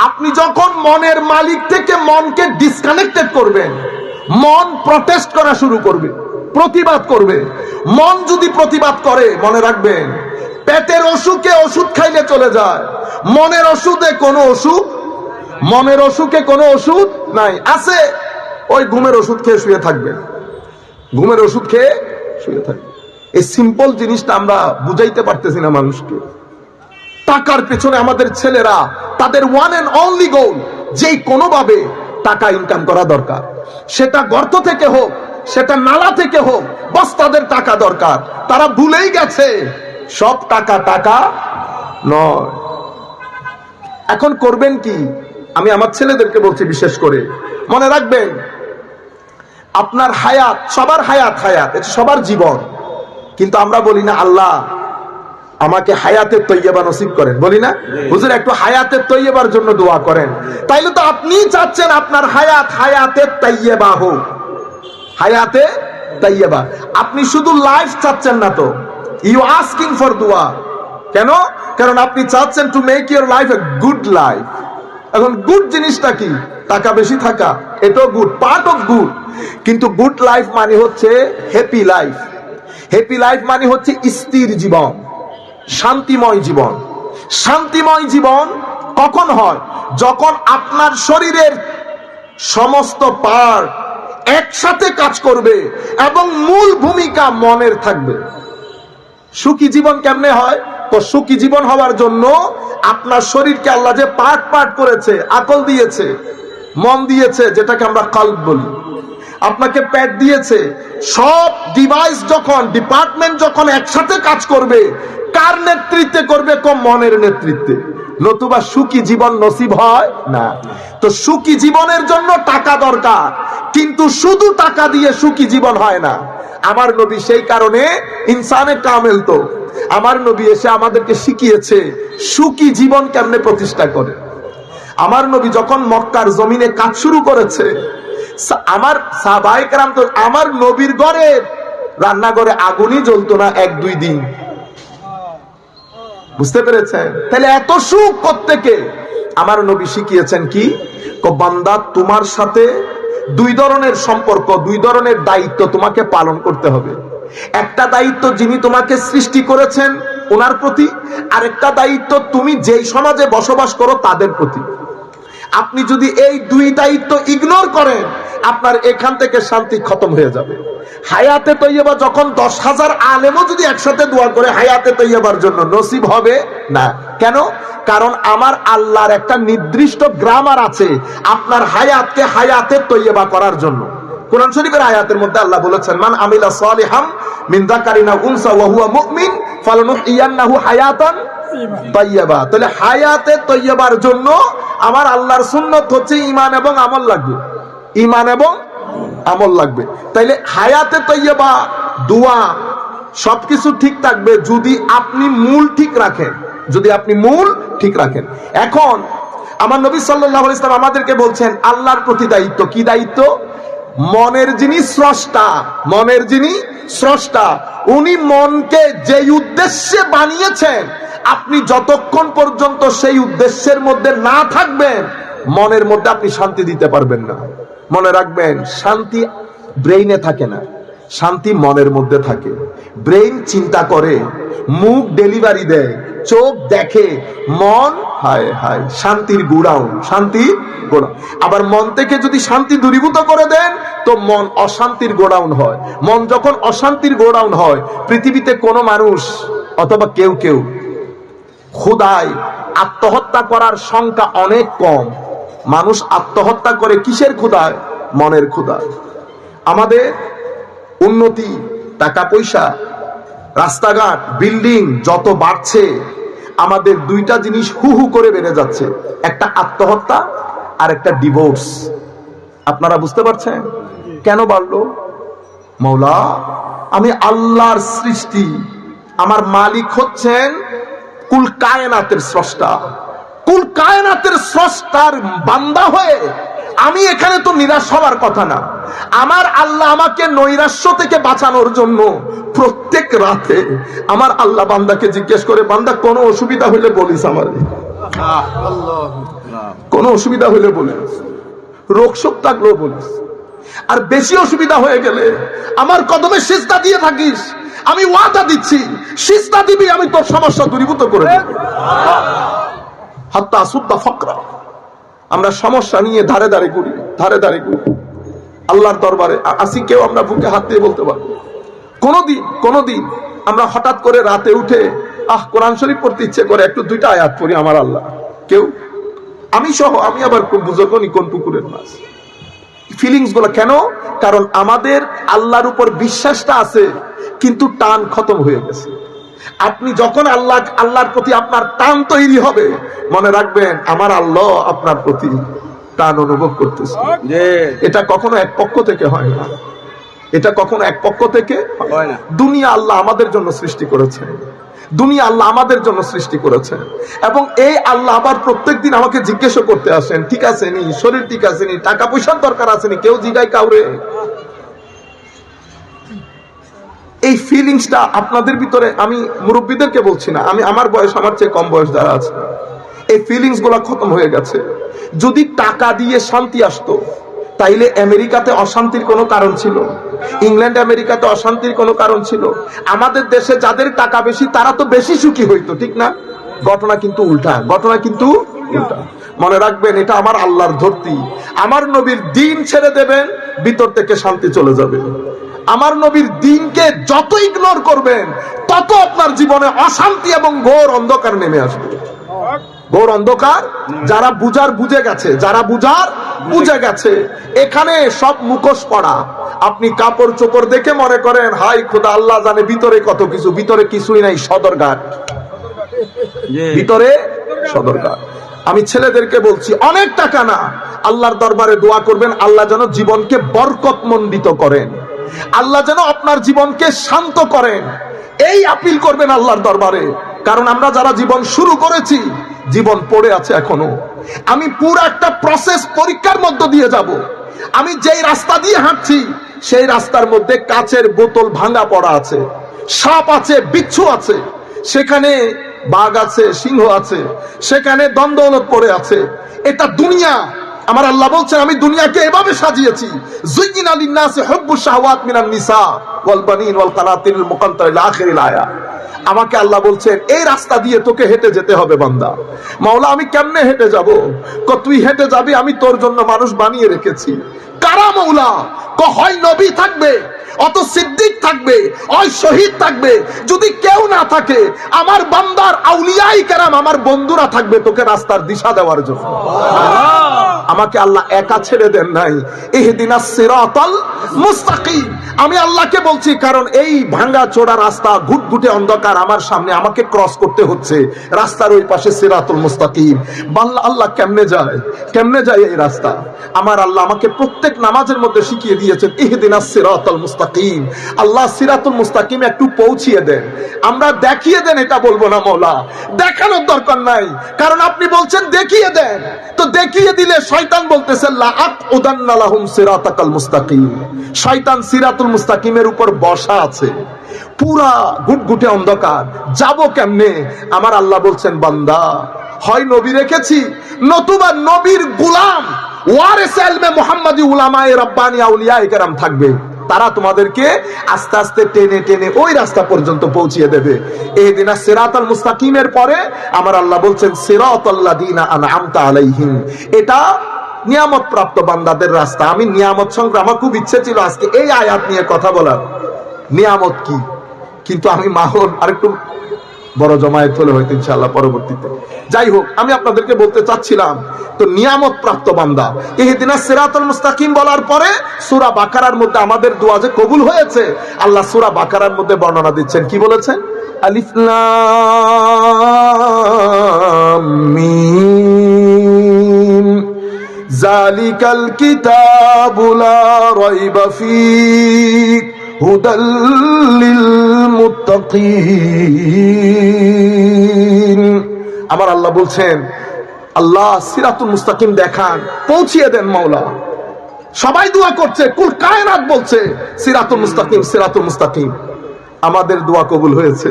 আপনি যখন মনের মালিক থেকে মনকে ডিসকানেক্টেড করবেন, মন প্রটেস্ট করা শুরু করবে, প্রতিবাদ করবে। মন যদি প্রতিবাদ করে, মনে রাখবেন পেটের অসুখে ওষুধ খাইলে চলে যায়, মনের অসুখে কোনো অসুখ, মনের অসুখে কোনো ওষুধ নাই। আছে ওই ঘুমের ওষুধ খেয়ে শুয়ে থাকবেন, ঘুমের ওষুধ খেয়ে শুয়ে থাকবেন। এই সিম্পল জিনিসটা আমরা বুঝাইতে পারতেছি না মানুষকে। টাকার পেছনে আমাদের ছেলেরা, তাদের ওয়ান এন্ড অনলি গোল, যেই কোনোভাবে টাকা ইনকাম করা দরকার। সেটা গর্ত থেকে হোক, সেটা নালা থেকে হোক, বাস তাদের টাকা দরকার। তারা ভুলেই গেছে সব টাকা টাকা নয়। এখন করবেন কি? আমি আমার ছেলেদেরকে বলছি, বিশেষ করে মনে রাখবেন, আপনার হায়াত, সবার হায়াত, হায়াত এটা সবার জীবন। কিন্তু আমরা বলি না আল্লাহ আমাকে হায়াতের তৈয়বা নসিব করেন, বলি না? হুজুর একটু হায়াতের তৈয়বার জন্য দোয়া করেন। তাইলে তো আপনি চাচ্ছেন আপনার হায়াত হায়াতের তৈয়বা হোক, হায়াতে তৈয়বা। আপনি শুধু লাইফ চাচ্ছেন না তো, ইউ আস্কিং ফর দোয়া। কেন? কারণ আপনি চাচ্ছেন to make your life a good life. এখন গুড জিনিসটা কি? টাকা বেশি থাকা, এটাও গুড, পার্ট অফ গুড। কিন্তু গুড লাইফ মানে হচ্ছে হ্যাপি লাইফ। হ্যাপি লাইফ মানে হচ্ছে স্থির জীবন, শান্তিময় জীবন। শান্তিময় জীবন কখন হয়? যখন আপনার শরীরের সমস্ত পার্ট একসাথে কাজ করবে এবং মূল ভূমিকা মনের থাকবে। সুখী জীবন কেমনে হয়? তো সুখী জীবন হওয়ার জন্য আপনার শরীরকে আল্লাহ যে পার্ট পার্ট করেছে, আকল দিয়েছে, মন দিয়েছে, যেটাকে আমরা কলব বলি, আপনাকে পেট দিয়েছে, সব ডিভাইস যখন, ডিপার্টমেন্ট যখন একসাথে কাজ করবে, কার নেতৃত্বে করবে? মনের নেতৃত্বে। নতুবা সুখী জীবন নসিব হয় না। তো সুখী জীবনের জন্য টাকা দরকার, কিন্তু শুধু টাকা দিয়ে সুখী জীবন হয় না। আমার নবী সেই কারণে ইনসানের কামেল, তো আমার নবী এসে আমাদেরকে শিখিয়েছে সুখী জীবন কেমনে প্রতিষ্ঠা করে। আমার নবী যখন মক্কার জমিনে কাজ শুরু করেছে, আমার সাহাবায়ে কেরাম তো, আমার নবীর ঘরে রান্নাঘরে আগুনই জ্বলতো না 1-2 দিন। বুঝতে পেরেছেন? তাহলে এত সুখ কোত্থেকে? আমার নবী শিখিয়েছেন কি? বান্দা, তোমার সাথে 2 ধরনের সম্পর্ক, 2 ধরনের দায়িত্ব তোমাকে পালন করতে হবে। একটা দায়িত্ব যিনি তোমাকে সৃষ্টি করেছেন ওনার প্রতি, আর একটা দায়িত্ব তুমি যেই সমাজে বসবাস করো তাদের প্রতি। আপনি যদি এই দুই দায়িত্ব ইগনোর করেন, আপনার এখান থেকে শান্তি খতম হয়ে যাবে। হায়াতে তৈয়বা যখন 10,000 আলেমও যদি একসাথে দোয়া করে হায়াতে তৈয়বার জন্য, নসিব হবে না। কেন? কারণ আমার আল্লাহর একটা নির্দিষ্ট গ্রামার আছে আপনার হায়াতকে হায়াতে তৈয়বা করার জন্য। কোরআন শরীফের আয়াতের মধ্যে আল্লাহ বলেছেন, মান আমিলা সালিহাম মিন যাকারিন আও উনসা ওয়া হুয়া মুমিন ফালানুহইয়ান্নাহু হায়াতান তাইয়্যিবা। তাহলে হায়াতে তৈয়বার জন্য আমার আল্লাহর সুন্নত হচ্ছে ঈমান এবং আমল লাগবে, ঈমান এবং আমল লাগবে। তাইলে হায়াতে তৈয়বা, দোয়া সবকিছু ঠিক থাকবে যদি আপনি মূল ঠিক রাখেন, যদি আপনি মূল ঠিক রাখেন। এখন আমার নবী সাল্লাল্লাহু আলাইহি ওয়াসাল্লাম আমাদেরকে বলছেন আল্লাহর প্রতি দায়িত্ব। কি দায়িত্ব? মনের যিনি স্রষ্টা, মনের যিনি স্রষ্টা, উনি মনকে যেই উদ্দেশ্যে বানিয়েছেন, আপনি যতক্ষণ পর্যন্ত সেই উদ্দেশ্যের মধ্যে না থাকবেন, মনের মধ্যে আপনি শান্তি দিতে পারবেন না। মনে রাখবেন, শান্তি ব্রেইনে থাকে না, শান্তি মনের মধ্যে থাকে। ব্রেইন চিন্তা করে, মুখ ডেলিভারি দেয়, চোখ দেখে, মন হায় হায় শান্তির গোডাউন, শান্তির গোডাউন। আবার মন থেকে যদি শান্তি দূরীভূত করে দেন তো মন অশান্তির গোডাউন হয়। মন যখন অশান্তির গোডাউন হয়, পৃথিবীতে কোনো মানুষ অথবা কেউ কেউ ক্ষুধায় আত্মহত্যা করার সংখ্যা অনেক কম। মানুষ আত্মহত্যা করে কিসের ক্ষুধায়? মনের ক্ষুধায়। আমাদের উন্নতি, টাকা পয়সা, রাস্তাঘাট, বিল্ডিং যত বাড়ছে, আমাদের দুইটা জিনিস হু হু করে বেড়ে যাচ্ছে, একটা আত্মহত্যা আর একটা ডিভোর্স। আপনারা বুঝতে পারছেন কেন বাড়লো? মৌলা, আমি আল্লাহর সৃষ্টি, আমার মালিক হচ্ছেন কুল কায়নাতের স্রষ্টা। কুল কায়নাতের স্রষ্টার বান্দা হয়ে আমি এখানে তো নিরাশ হওয়ার কথা না। আমার আল্লাহ আমাকে নৈরাশ্য থেকে বাঁচানোর জন্য প্রত্যেক রাতে আমার আল্লাহ বান্দাকে জিজ্ঞেস করে, বান্দা কোনো অসুবিধা হইলে বলিস, আমার কোনো অসুবিধা হইলে বলিস, রোগ শোক থাকলেও বলিস, আর বেশি অসুবিধা হয়ে গেলে আমার কদমে সিজদা দিয়ে থাকিস। আমি ওয়াদা দিচ্ছি, সিজদা দিবি, আমি তোর সমস্যা দূরীভূত করে দেব। হাত্তা সুদ্দা ফকরা। আমরা সমস্যা নিয়ে ধারে ধারে করি, ধারে ধারে করি। আল্লাহর দরবারে আসি, কেউ আমরা বুকে হাত দিয়ে বলতে পারবো কোনদিন আমরা হঠাৎ করে রাতে উঠে কোরআন শরীফ পড়তে ইচ্ছে করে একটু দুইটা আয়াত পড়ি আমার আল্লাহ? কেউ? আমি সহ, আমি আবার বুঝবো নি কোন পুকুরের মাছ। ফিলিংস গুলো কেন? কারণ আমাদের আল্লাহর উপর বিশ্বাসটা আছে কিন্তু টান খতম হয়ে গেছে। আপনি যখন আল্লাহর প্রতি আপনার টান তৈরি হবে, মনে রাখবেন আমার আল্লাহ আপনার প্রতি টান অনুভব করতেছে। এটা কখনো এক পক্ষ থেকে হয় না, এটা কখনো এক পক্ষ থেকে হয় না। দুনিয়া আল্লাহ আমাদের জন্য সৃষ্টি করেছে, দুনিয়া আল্লাহ আমাদের জন্য সৃষ্টি করেছে, এবং এই আল্লাহ আবার প্রত্যেকদিন আমাকে জিজ্ঞেস করতে আসেন, ঠিক আছে নি, শরীর ঠিক আছে নি, টাকা পয়সার দরকার আছে নি? কেউ জিগায় কাউরে? এই ফিলিংসটা আপনাদের ভিতরে, আমি মুরব্বীদেরকে বলছি না, আমি আমার বয়স, আমার চেয়ে কম বয়স যারা আছে, এই ফিলিংস গুলা খতম হয়ে গেছে। যদি টাকা দিয়ে শান্তি আসতো, তাইলে আমেরিকাতে অশান্তির কোনো কারণ ছিল? ইংল্যান্ড আমেরিকাতে অশান্তির কোনো কারণ ছিল? আমাদের দেশে যাদের টাকা বেশি তারা তো বেশি সুখী হইতো, ঠিক না? ঘটনা কিন্তু উল্টা, ঘটনা কিন্তু উল্টা। মনে রাখবেন, এটা আমার আল্লাহর ধরতি। আমার নবীর দিন ছেড়ে দেবেন, ভিতর থেকে শান্তি চলে যাবে। আমার নবীর দিনকে যত ইগনোর করবেন, তত আপনার জীবনে অশান্তি এবং ঘোর অন্ধকার নেমে আসবে। ঘোর অন্ধকার। যারা বুঝার বুঝে গেছে, যারা বুঝার বুঝে গেছে। এখানে সব মুখোশ পড়া। আপনি কাপড় চোপড় দেখে মনে করেন হাই খোদা, আল্লাহ জানে ভিতরে কত কিছু। ভিতরে কিছুই নাই, সদরঘাট। ভিতরে সদরঘাট। আমি ছেলেদেরকে বলছি, অনেক টাকা না, আল্লাহর দরবারে দোয়া করবেন, আল্লাহ যেন জীবনকে বরকতমণ্ডিত করেন, আল্লাহ যেন আপনার জীবনকে শান্ত করেন। এই আপিল করবেন আল্লাহর দরবারে। কারণ আমরা যারা জীবন শুরু করেছি, জীবন পড়ে আছে এখনো। আমি পুরো একটা প্রসেস পরীক্ষার মধ্য দিয়ে যাব। আমি যেই রাস্তা দিয়ে হাঁটছি, সেই রাস্তার মধ্যে কাচের বোতল ভাঙা পড়া আছে, সাপ আছে, বিচ্ছু আছে, সেখানে বাঘ আছে, সিংহ আছে, সেখানে দ্বন্দ্বলত পড়ে আছে। এটা দুনিয়া। আমার আল্লাহ বলছেন, আমি দুনিয়াকে এভাবে সাজিয়েছি, যুয়িনা লিন-নাসি হুব্বুশ শাহওয়াত মিনান নিসা ওয়াল বানিন ওয়াল কানাতিরিল মুকান্তারা ইলা আখিরিল আয়া। আমাকে আল্লাহ বলছেন এই রাস্তা দিয়ে তোকে হেঁটে যেতে হবে বান্দা। মাওলা আমি কেমনে হেঁটে যাব? তুই হেঁটে যাবি, আমি তোর জন্য মানুষ বানিয়ে রেখেছি। কারা মৌলা? হয় নবী থাকবে, অত সিদ্দিক থাকবে, ওই শহীদ থাকবে। যদি কেউ না থাকে, আমার বান্দার আউলিয়াই কেরাম, আমার বন্ধুরা থাকবে তোকে রাস্তার দিশা দেওয়ার জন্য। আমাকে আল্লাহ একা ছেড়ে দেন নাই। ইহদিনাস সিরাতাল মুস্তাকিম, আমি আল্লাহকে বলছি, কারণ এই ভাঙা চোরা রাস্তা, ঘুটঘুটে অন্ধকার আমার সামনে, আমাকে ক্রস করতে হচ্ছে। রাস্তার ওই পাশে সিরাতুল মুস্তাকিম। বাংলা আল্লাহ কেমনে যায়, কেমনে যায় এই রাস্তা? আমার আল্লাহ আমাকে প্রত্যেক নামাজের মধ্যে শিখিয়ে দিয়েছেন ইহদিনাস সিরাতাল মুস্তাকিম। আল্লাহ সিরাতুল মুস্তাকিম একটু পৌঁছিয়ে দেন, আমরা দেখিয়ে দেন এটা বলবো না মওলা, দেখানোর দরকার নাই, কারণ আপনি বলছেন দেখিয়ে দেন। তো দেখিয়ে দিলে শয়তান বলতেছে লা আকউদান্না লাহুম সিরাতাকাল মুস্তাকিম। শয়তান সিরাতুল মুস্তাকিমের উপর বসা আছে, পুরা ঘুটঘুটে অন্ধকার, যাব কেমনে? আমার আল্লাহ বলছেন বান্দা হয় নবী রেখেছি, নতুবা নবীর গোলাম ওয়ারিস ইলমে মুহাম্মাদি উলামায়ে রাব্বানি আউলিয়ায়ে কেরাম থাকবে, তারা তোমাদেরকে আস্তে আস্তে টেনে টেনে ওই রাস্তা পর্যন্ত পৌঁছিয়ে দেবে। ইহদিনাস সিরাতাল মুস্তাকিমের পরে আমার আল্লাহ বলছেন সিরাতাল্লাযিনা আনআমতা আলাইহিম, এটা নিয়ামত প্রাপ্ত বান্দাদের রাস্তা। আমি নিয়ামত সংগ্রাম, আমার খুব ইচ্ছে ছিল আজকে এই আয়াত নিয়ে কথা বলার, নিয়ামত কি, কিন্তু আমি মাহল আরেকটু বড় জমায়েত হলে হয়তো ইনশাআল্লাহ পরবর্তীতে। যাই হোক, আমি আপনাদেরকে বলতে চাচ্ছিলাম, তো নিয়ামত প্রাপ্ত বান্দা, ইহদিনাস সিরাতাল মুস্তাকিম বলার পরে সূরা বাকারার মধ্যে আমাদের দোয়া যে কবুল হয়েছে, আল্লাহ সূরা বাকারার মধ্যে বর্ণনা দিচ্ছেন, কি বলেছেন? আলিফ লাম মিম যালিকাল কিতাবু লা রাইবা ফীহি হুদাল লিল মুত্তাকিন। আমার আল্লাহ বলছেন, আল্লাহ সিরাতুল মুস্তাকিম দেখান, পৌঁছিয়ে দেন মাওলা। সবাই দোয়া করছে, কুল কায়নাত বলছে সিরাতুল মুস্তাকিম, সিরাতুল মুস্তাকিম। আমাদের দোয়া কবুল হয়েছে,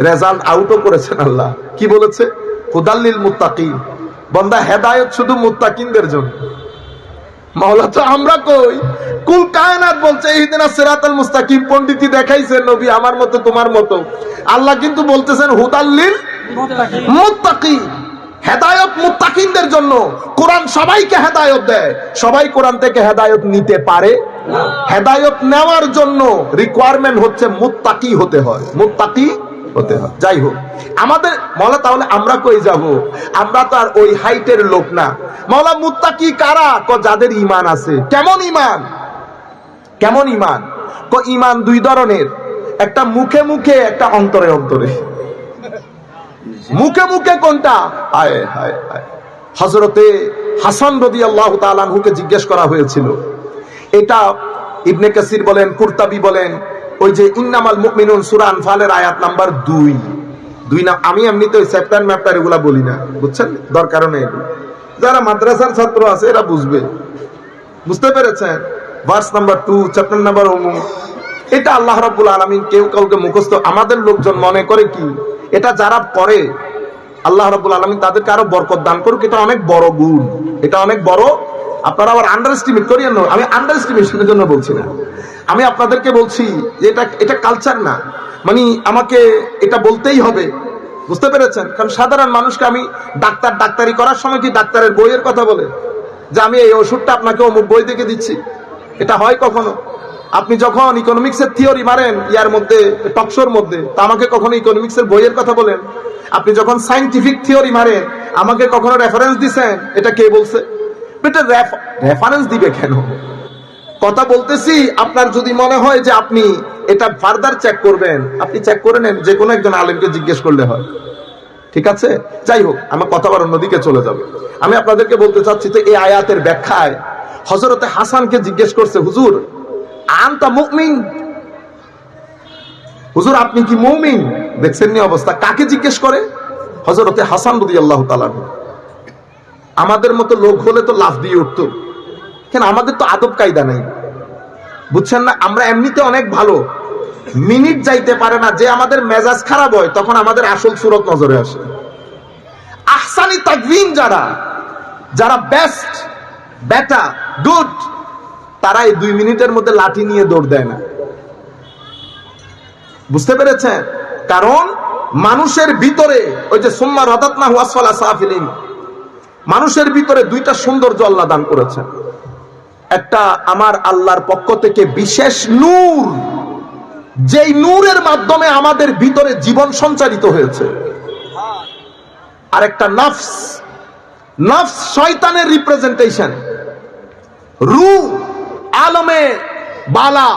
রেজাল্ট আউটও করেছেন আল্লাহ। কি বলেছে? হুদাল লিল মুত্তাকিন। বান্দা হেদায়েত শুধু মুত্তাকিনদের জন্য। মাওলা তো আমরা কই, কুল কায়নাত বলছে ইহদিনাস সিরাতাল মুস্তাকিম। পণ্ডিতই দেখাইছে নবী আমার মতো তোমার মতো, আল্লাহ কিন্তু বলতেছেন হুদাল লিল মুত্তাকিন, হেদায়েত মুত্তাকিনদের জন্য। কোরআন সবাইকে হেদায়েত দেয়, সবাই কোরআন থেকে হেদায়েত নিতে পারে না। হেদায়েত নেওয়ার জন্য রিকোয়ারমেন্ট হচ্ছে মুত্তাকি হতে হয়, মুত্তাকি হতে হয়। যাই হোক, আমাদের মাওলা, তাহলে আমরা কই যাব? আমরা তো আর ওই হাইটের লোক না। মাওলা মুত্তাকি কারা? যাদের ঈমান আছে। কেমন ঈমান? কেমন ঈমান? ঈমান দুই ধরনের, একটা মুখে মুখে, একটা অন্তরে অন্তরে। মুখে মুখে কোনটা? হায় হায় হায়, হযরতে হাসান রাদিয়াল্লাহু তাআলা আনহুকে জিজ্ঞেস করা হয়েছিল। এটা ইবনে কাসির বলেন, কুরতাবি বলেন, ওই যে ইন্নামাল মুমিনুন সূরা আনফালের আয়াত নাম্বার 2 না। আমি এমনিতে ওই চ্যাপ্টার ম্যাপ্টার এগুলা বলি না, বুঝছেন? দরকার নেই, যারা মাদ্রাসার ছাত্র আছে এরা বুঝবে, বুঝতে পেরেছেন? ভার্স নাম্বার 2, চ্যাপ্টার নাম্বার 1, এটা আল্লাহ রাব্বুল আলামিন কেউ কাউকে মুখস্থ, আমাদের লোকজন মনে করে কি এটা যারা করে আল্লাহ রাব্বুল আলামিন তাদেরকে আরো বরকত দান করুক, এটা অনেক বড় গুণ, এটা অনেক বড়। আপনারা আবার আন্ডার এস্টিমেট করিয়েন না, আমি আন্ডার এস্টিমেশনের জন্য বলছি না, আমি আপনাদেরকে বলছি যে এটা কালচার না, মানে আমাকে এটা বলতেই হবে, বুঝতে পেরেছেন? কারণ সাধারণ মানুষকে আমি ডাক্তারি করার সময় কি ডাক্তারের বইয়ের কথা বলে যে আমি এই ওষুধটা আপনাকে অমুক বই থেকে দিচ্ছি? এটা হয় কখনো? আপনি যখন ইকোনমিক্সের থিওরি মারেন ইয়ার মধ্যে, টকশোর মধ্যে, তা আমাকে কখনো ইকোনমিক্সের বইয়ের কথা বলেন? আপনি যখন সায়েন্টিফিক থিওরি মারেন আমাকে কখনো রেফারেন্স দিছেন? এটা কে বলছে? এটা রেফারেন্স দিবে কেন? কথা বলতেছি, আপনার যদি মনে হয় যে আপনি এটা ফার্দার চেক করবেন, আপনি চেক করে নেন, যে কোনো একজন আলেমকে জিজ্ঞেস করলে হয়, ঠিক আছে? যাই হোক, আমার কথা আবার অন্যদিকে চলে যাবে। আমি আপনাদেরকে বলতে চাচ্ছি, তো এই আয়াতের ব্যাখ্যায় হযরতে হাসানকে জিজ্ঞেস করছে, হুজুর আনতা মুমিন, হুজুর আপনি কি মুমিন? দেখছেন নি অবস্থা, কাকে জিজ্ঞেস করে? হযরতে হাসান রাদিয়াল্লাহু তাআলা। আমাদের মতো লোক হলে তো লাফ দিয়ে উঠতো, কেন? আমাদের তো আদব কায়দা নাই, বুঝছেন না? আমরা এমনিতে অনেক ভালো, মিনিট যাইতে পারে না যে আমাদের মেজাজ খারাপ হয় তখন আমাদের আসল সুরত নজরে আসে। আহসানি তাকওয়িম যারা বেস্ট, বেটার, গুড, তারা এই 2 মিনিটের মধ্যে লাঠি নিয়ে দৌড় দেয় না, বুঝতে পেরেছেন? কারণ মানুষের ভিতরে ওই যে সুম্মা রাদাতনাহু আসফালা সাফিলিন, মানুষের ভিতরে দুইটা সৌন্দর্য আল্লাহ দান করেছেন। একটা আমার আল্লাহর পক্ষ থেকে বিশেষ নূর, যেই নূরের মাধ্যমে আমাদের ভিতরে জীবন সঞ্চারিত হয়েছে। আর একটা নফস, নফস শয়তানের রিপ্রেজেন্টেশন, রূহ আলমে বালা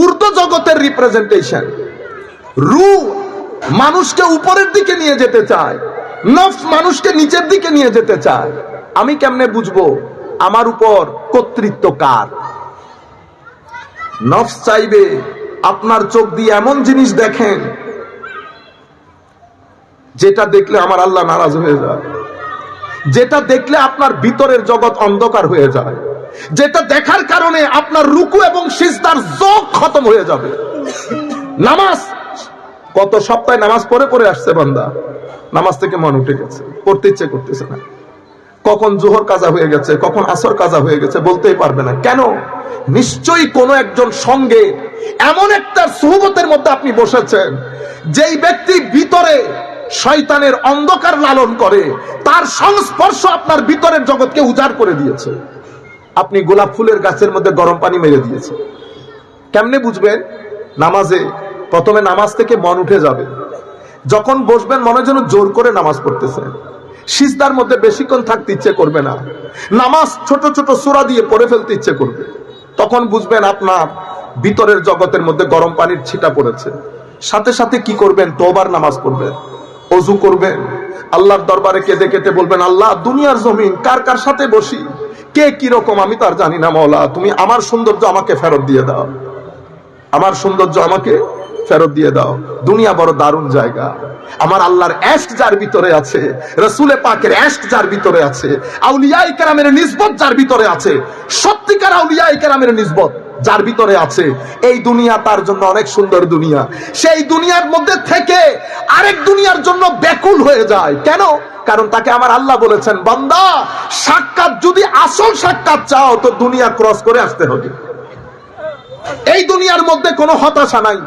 ঊর্ধ্ব জগতের রিপ্রেজেন্টেশন। রূহ মানুষকে উপরের দিকে নিয়ে যেতে চায়, নফস মানুষকে নিচের দিকে নিয়ে যেতে চায়। আমি কেমনে বুঝবো আমার উপর কর্তৃত্ব কার? নফস চাইবে আপনার চোখ দিয়ে এমন জিনিস দেখেন যেটা দেখলে আমার আল্লাহ নারাজ হয়ে যায়, যেটা দেখলে আপনার ভিতরের জগৎ অন্ধকার হয়ে যায়, যেটা দেখার কারণে আপনার রুকু এবং সিজদার যোগ খতম হয়ে যাবে। নামাজ, কত সপ্তাহে নামাজ পড়ে পড়ে আসছে বান্দা, নামাজ থেকে মন উঠে গেছে, পড়তে ইচ্ছে করতেছে না। কখন জোহর কাজা হয়ে গেছে, কখন আসর কাজা হয়ে গেছে বলতেই পারবে না। কেন? নিশ্চয়ই কোনো একজন সঙ্গে এমন একটা সুহবতের মধ্যে আপনি বসেছেন, যেই ব্যক্তি ভিতরে শয়তানের অন্ধকার লালন করে, তার সংস্পর্শ আপনার ভিতরের জগৎকে উজাড় করে দিয়েছে। আপনি গোলাপ ফুলের গাছের মধ্যে গরম পানি মেরে দিয়েছে। কেমনে বুঝবেন? নামাজে প্রথমে নামাজ থেকে মন উঠে যাবে, যখন বসবেন মনে যেন জোর করে নামাজ পড়তেছেন, সিজদার মধ্যে বেশিক্ষণ থাকতে ইচ্ছে করবে না, নামাজ ছোট ছোট সূরা দিয়ে পড়ে ফেলতে ইচ্ছে করবে। তখন বুঝবেন আপনার ভিতরের জগতের মধ্যে গরম পানির ছিটা পড়েছে। সাথে সাথে কি করবেন? তওবার নামাজ পড়বেন, ওযু করবেন, আল্লাহর দরবারে কেঁদে কেটে বলবেন, আল্লাহ দুনিয়ার জমিন কার কার সাথে বসি, কে কি রকম আমি তার জানি না, মওলা তুমি আমার সৌন্দর্য আমাকে ফেরত দিয়ে দাও, আমার সৌন্দর্য আমাকে ফেরত দিয়ে দাও। দুনিয়া বড় দারুণ জায়গা। আমার আল্লাহর এশক যার ভিতরে আছে, রাসূলে পাকের এশক যার ভিতরে আছে, আউলিয়ায়ে কেরামের নিসবত যার ভিতরে আছে, সত্যিকার আউলিয়ায়ে কেরামের নিসবত যার ভিতরে আছে, এই দুনিয়া তার জন্য অনেক সুন্দর দুনিয়া। সেই দুনিয়ার মধ্যে থেকে আরেক দুনিয়ার জন্য ব্যাকুল হয়ে যায়। কেন? কারণ তাকে আমার আল্লাহ বলেছেন, বান্দা সাক্ষাৎ যদি আসল সাক্ষাৎ চাও তো দুনিয়া ক্রস করে আসতে হবে। এই দুনিয়ার মধ্যে কোনো হতাশা নাই,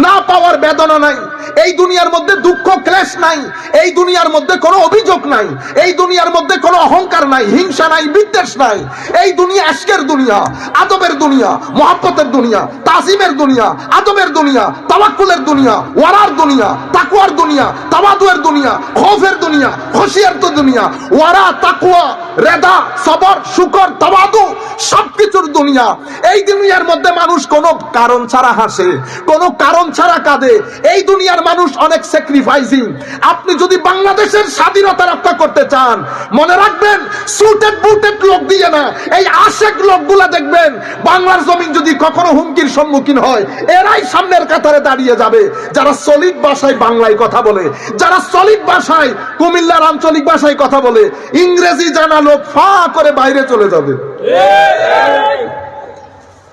না পাওয়ার বেদনা নাই, এই দুনিয়ার মধ্যে দুঃখ ক্লেশ নাই, এই দুনিয়ার মধ্যে কোনো অভিযোগ নাই, এই দুনিয়ার মধ্যে কোনো অহংকার নাই, হিংসা নাই, বিদ্বেষ নাই। এই দুনিয়া আশকের দুনিয়া, আদবের দুনিয়া, মহব্বতের দুনিয়া, তাজিমের দুনিয়া, আদবের দুনিয়া, তাওয়াক্কুলের দুনিয়া, ওয়ারার দুনিয়া, তাকওয়ার দুনিয়া, তাওয়াদুয়ের দুনিয়া, খৌফের দুনিয়া, খশিয়াতের দুনিয়া, ওয়ারা, তাকওয়া, রেদা, সবর, শুকর, তাওয়াদু সবকিছুর দুনিয়া। এই দুনিয়ার মধ্যে মানুষ কোনো কারণ ছাড়া হাসে, কোনো কারণ ছাড়া কাঁদে। এই দুনিয়ার মানুষ অনেক স্যাক্রিফাইসিং। আপনি যদি বাংলাদেশের স্বাধীনতা রক্ষা করতে চান, মনে রাখবেন সুটেড বুটেড লোক দিয়ে না, এই আশেক লোকগুলা দেখবেন বাংলার জমিন যদি কখনো হুমকির সম্মুখীন হয়, এরাই সামনের কাতারে দাঁড়িয়ে যাবে। যারা সলিড ভাষায় বাংলায় কথা বলে, যারা সলিড ভাষায় কুমিল্লার আঞ্চলিক ভাষায় কথা বলে, ইংরেজি জানা লোক ফা করে বাইরে চলে যাবে।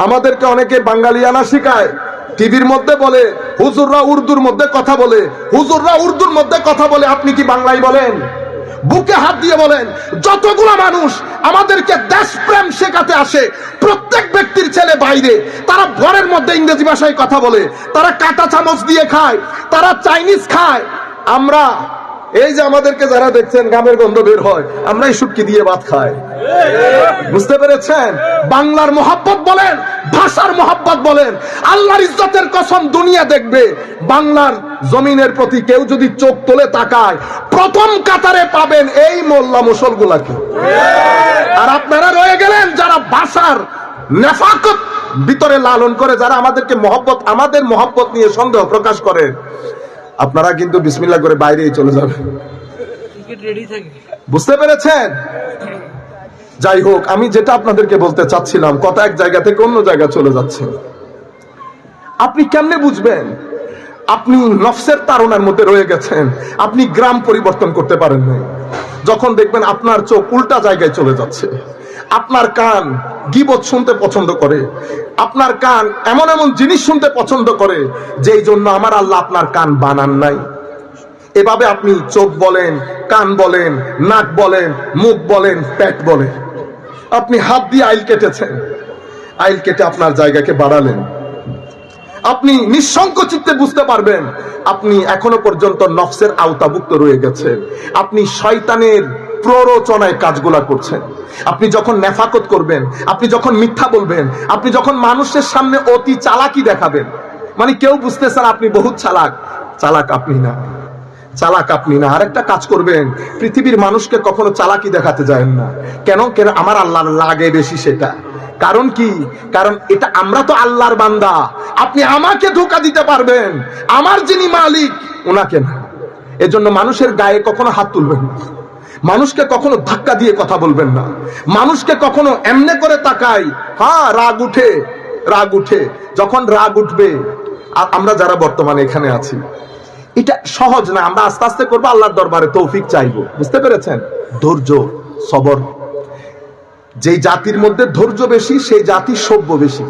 আমাদেরকে অনেকে বাঙালিয়ানা শিখায়, টিভির মধ্যে বলে হুজুররা উর্দুর মধ্যে কথা বলে, হুজুররা উর্দুর মধ্যে কথা বলে, আপনি কি বাংলায় বলেন? বুকে হাত দিয়ে বলেন, যতগুলো মানুষ আমাদেরকে দেশপ্রেম শেখাতে আসে, প্রত্যেক ব্যক্তির ছেলে বাইরে, তারা ঘরের মধ্যে ইংরেজি ভাষায় কথা বলে, তারা কাঁটা চামচ দিয়ে খায়, তারা চাইনিজ খায়। আমরা এই যে আমাদেরকে যারা দেখছেন গামের গন্ধ বের হয়, আমরা এই শুটকি দিয়ে ভাত খাই। বুঝতে পেরেছেন? বাংলার মহব্বত বলেন, ভাষার মহব্বত বলেন, আল্লাহর ইজ্জতের কসম দুনিয়া দেখবে বাংলার জমিনের প্রতি কেউ যদি চোখ তুলে তাকায়, প্রথম কাতারে পাবেন এই মোল্লা মুসলগুলাকে। আর আপনারা রয়ে গেলেন যারা ভাষার নেফাকত ভিতরে লালন করে, যারা আমাদেরকে মহব্বত, আমাদের মহব্বত নিয়ে সন্দেহ প্রকাশ করে, আপনারা কিন্তু বিসমিল্লাহ করে বাইরেই চলে যাবেন। বুঝতে পেরেছেন? যাই হোক, আমি যেটা আপনাদেরকে বলতে চাচ্ছিলাম, কথা এক জায়গা থেকে অন্য জায়গা চলে যাচ্ছে। আপনি কেমনে বুঝবেন? আপনি নফসের তাড়নার মধ্যে রয়ে গেছেন, আপনি গ্রাম পরিবর্তন করতে পারেন না। যখন দেখবেন আপনার চোখ উল্টা জায়গায় চলে যাচ্ছে, আপনার কান গীবত শুনতে পছন্দ করে, আপনার কান এমন এমন জিনিস শুনতে পছন্দ করে, যেই জন্য আমার আল্লাহ আপনার কান বানান নাই। এভাবে আপনি চোখ বলেন, কান বলেন, নাক বলেন, মুখ বলেন, পেট বলেন। আপনি হাত দিয়ে আইল কেটেছেন, আইল কেটে আপনার জায়গাকে বাড়ালেন। আপনি নিঃসংক চিত্তে বুঝতে পারবেন আপনি এখনো পর্যন্ত নফসের আওতাভুক্ত রয়ে গেছেন। আপনি শয়তানের প্ররোচনায় কাজগুলা করছেন। আপনি যখন নেফাকত করবেন, আপনি যখন মিথ্যা বলবেন, আপনি যখন মানুষের সামনে অতি চালাকি দেখাবেন, মানে কেউ বুঝতেছেন আপনি বহুত চালাক, চালাক আপনি না, চালাক আপনি না। আরেকটা কাজ করবেন, পৃথিবীর মানুষকে কখনো চালাকি দেখাতে যাবেন না। কেন? কেন? আমার আল্লাহর লাগে বেশি সেটা। কারণ কি? কারণ এটা আমরা তো আল্লাহর বান্দা। আপনি আমাকে ধোঁকা দিতে পারবেন, আমার যিনি মালিক ওনাকে না। এজন্য মানুষের গায়ে কখনো হাত তুলবেন না, মানুষকে কখনো ধাক্কা দিয়ে কথা বলবেন না, মানুষকে কখনো এমনে করে তাকাই। হ্যাঁ, রাগ উঠে, রাগ উঠে, যখন রাগ উঠবে। আর আমরা যারা বর্তমানে এখানে আছি, এটা সহজ না। আমরা আস্তে আস্তে করবো, আল্লাহর দরবারে তৌফিক চাইবো। বুঝতে পেরেছেন? ধৈর্য, সবর। যেই জাতির মধ্যে ধৈর্য বেশি সেই জাতি সভ্য বেশি,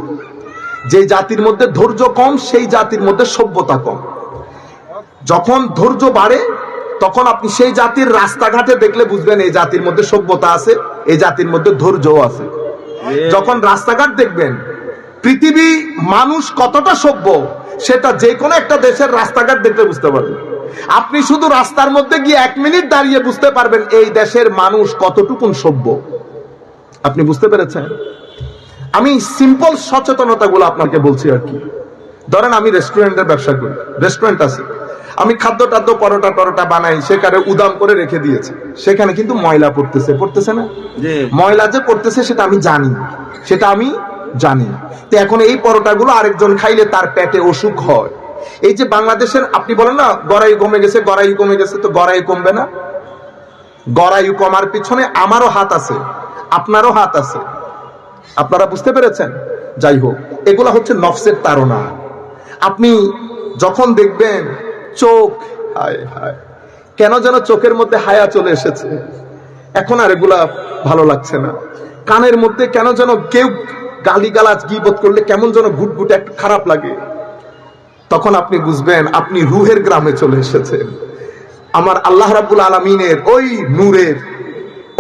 যেই জাতির মধ্যে ধৈর্য কম সেই জাতির মধ্যে সভ্যতা কম। যখন ধৈর্য বাড়ে তখন আপনি সেই জাতির রাস্তাঘাটে দেখলে বুঝবেন এই জাতির মধ্যে সভ্যতা আছে, এই জাতির মধ্যে ধৈর্যও আছে। যখন রাস্তাঘাট দেখবেন পৃথিবী মানুষ কতটা সভ্য, সেটা যে কোনো একটা দেশের রাস্তাঘাট দেখলে বুঝতে পারবেন। আপনি শুধু রাস্তার মধ্যে গিয়ে 1 মিনিট দাঁড়িয়ে বুঝতে পারবেন এই দেশের মানুষ কতটুকুন সভ্য। আপনি বুঝতে পেরেছেন? আমি সিম্পল সচেতনতাগুলো আপনাকে বলছি আর কি। ধরেন আমি রেস্টুরেন্টের ব্যবসা করি, রেস্টুরেন্ট আছে, আমি খাদ্য টাদ্য পরোটা টরোটা বানাই, সেখানে উদাম করে রেখে দিয়েছে, সেখানে কিন্তু ময়লা পড়তেছে, পড়তেছে না? ময়লা যে পড়তেছে সেটা আমি জানি, সেটা আমি জানি। তো এখন এই পরোটাগুলো আরেকজন খাইলে তার পেটে অসুখ হয়। এই যে বাংলাদেশের, আপনি বলেন না গড়াই কমে গেছে, গড়াই কমে গেছে, তো গড়াই কমবে না? গড়াই কমার পিছনে আমারও হাত আছে, আপনারও হাত আছে। আপনারা বুঝতে পেরেছেন? যাই হোক, এগুলা হচ্ছে নফসের তাড়না। আপনি যখন দেখবেন চোখ, হায় হায়, কেন যেন চোখের মধ্যে হায়া চলে এসেছে, এখন আর এগুলা ভালো লাগছে না। কানের মধ্যে কেন যেন কেউ গালিগালাজ গীবত করলে কেমন যেন ঘুটঘুটে একটু খারাপ লাগে, তখন আপনি বুঝবেন আপনি রুহের গ্রামে চলে এসেছেন। আমার আল্লাহ রাব্বুল আলামিনের ওই নূরের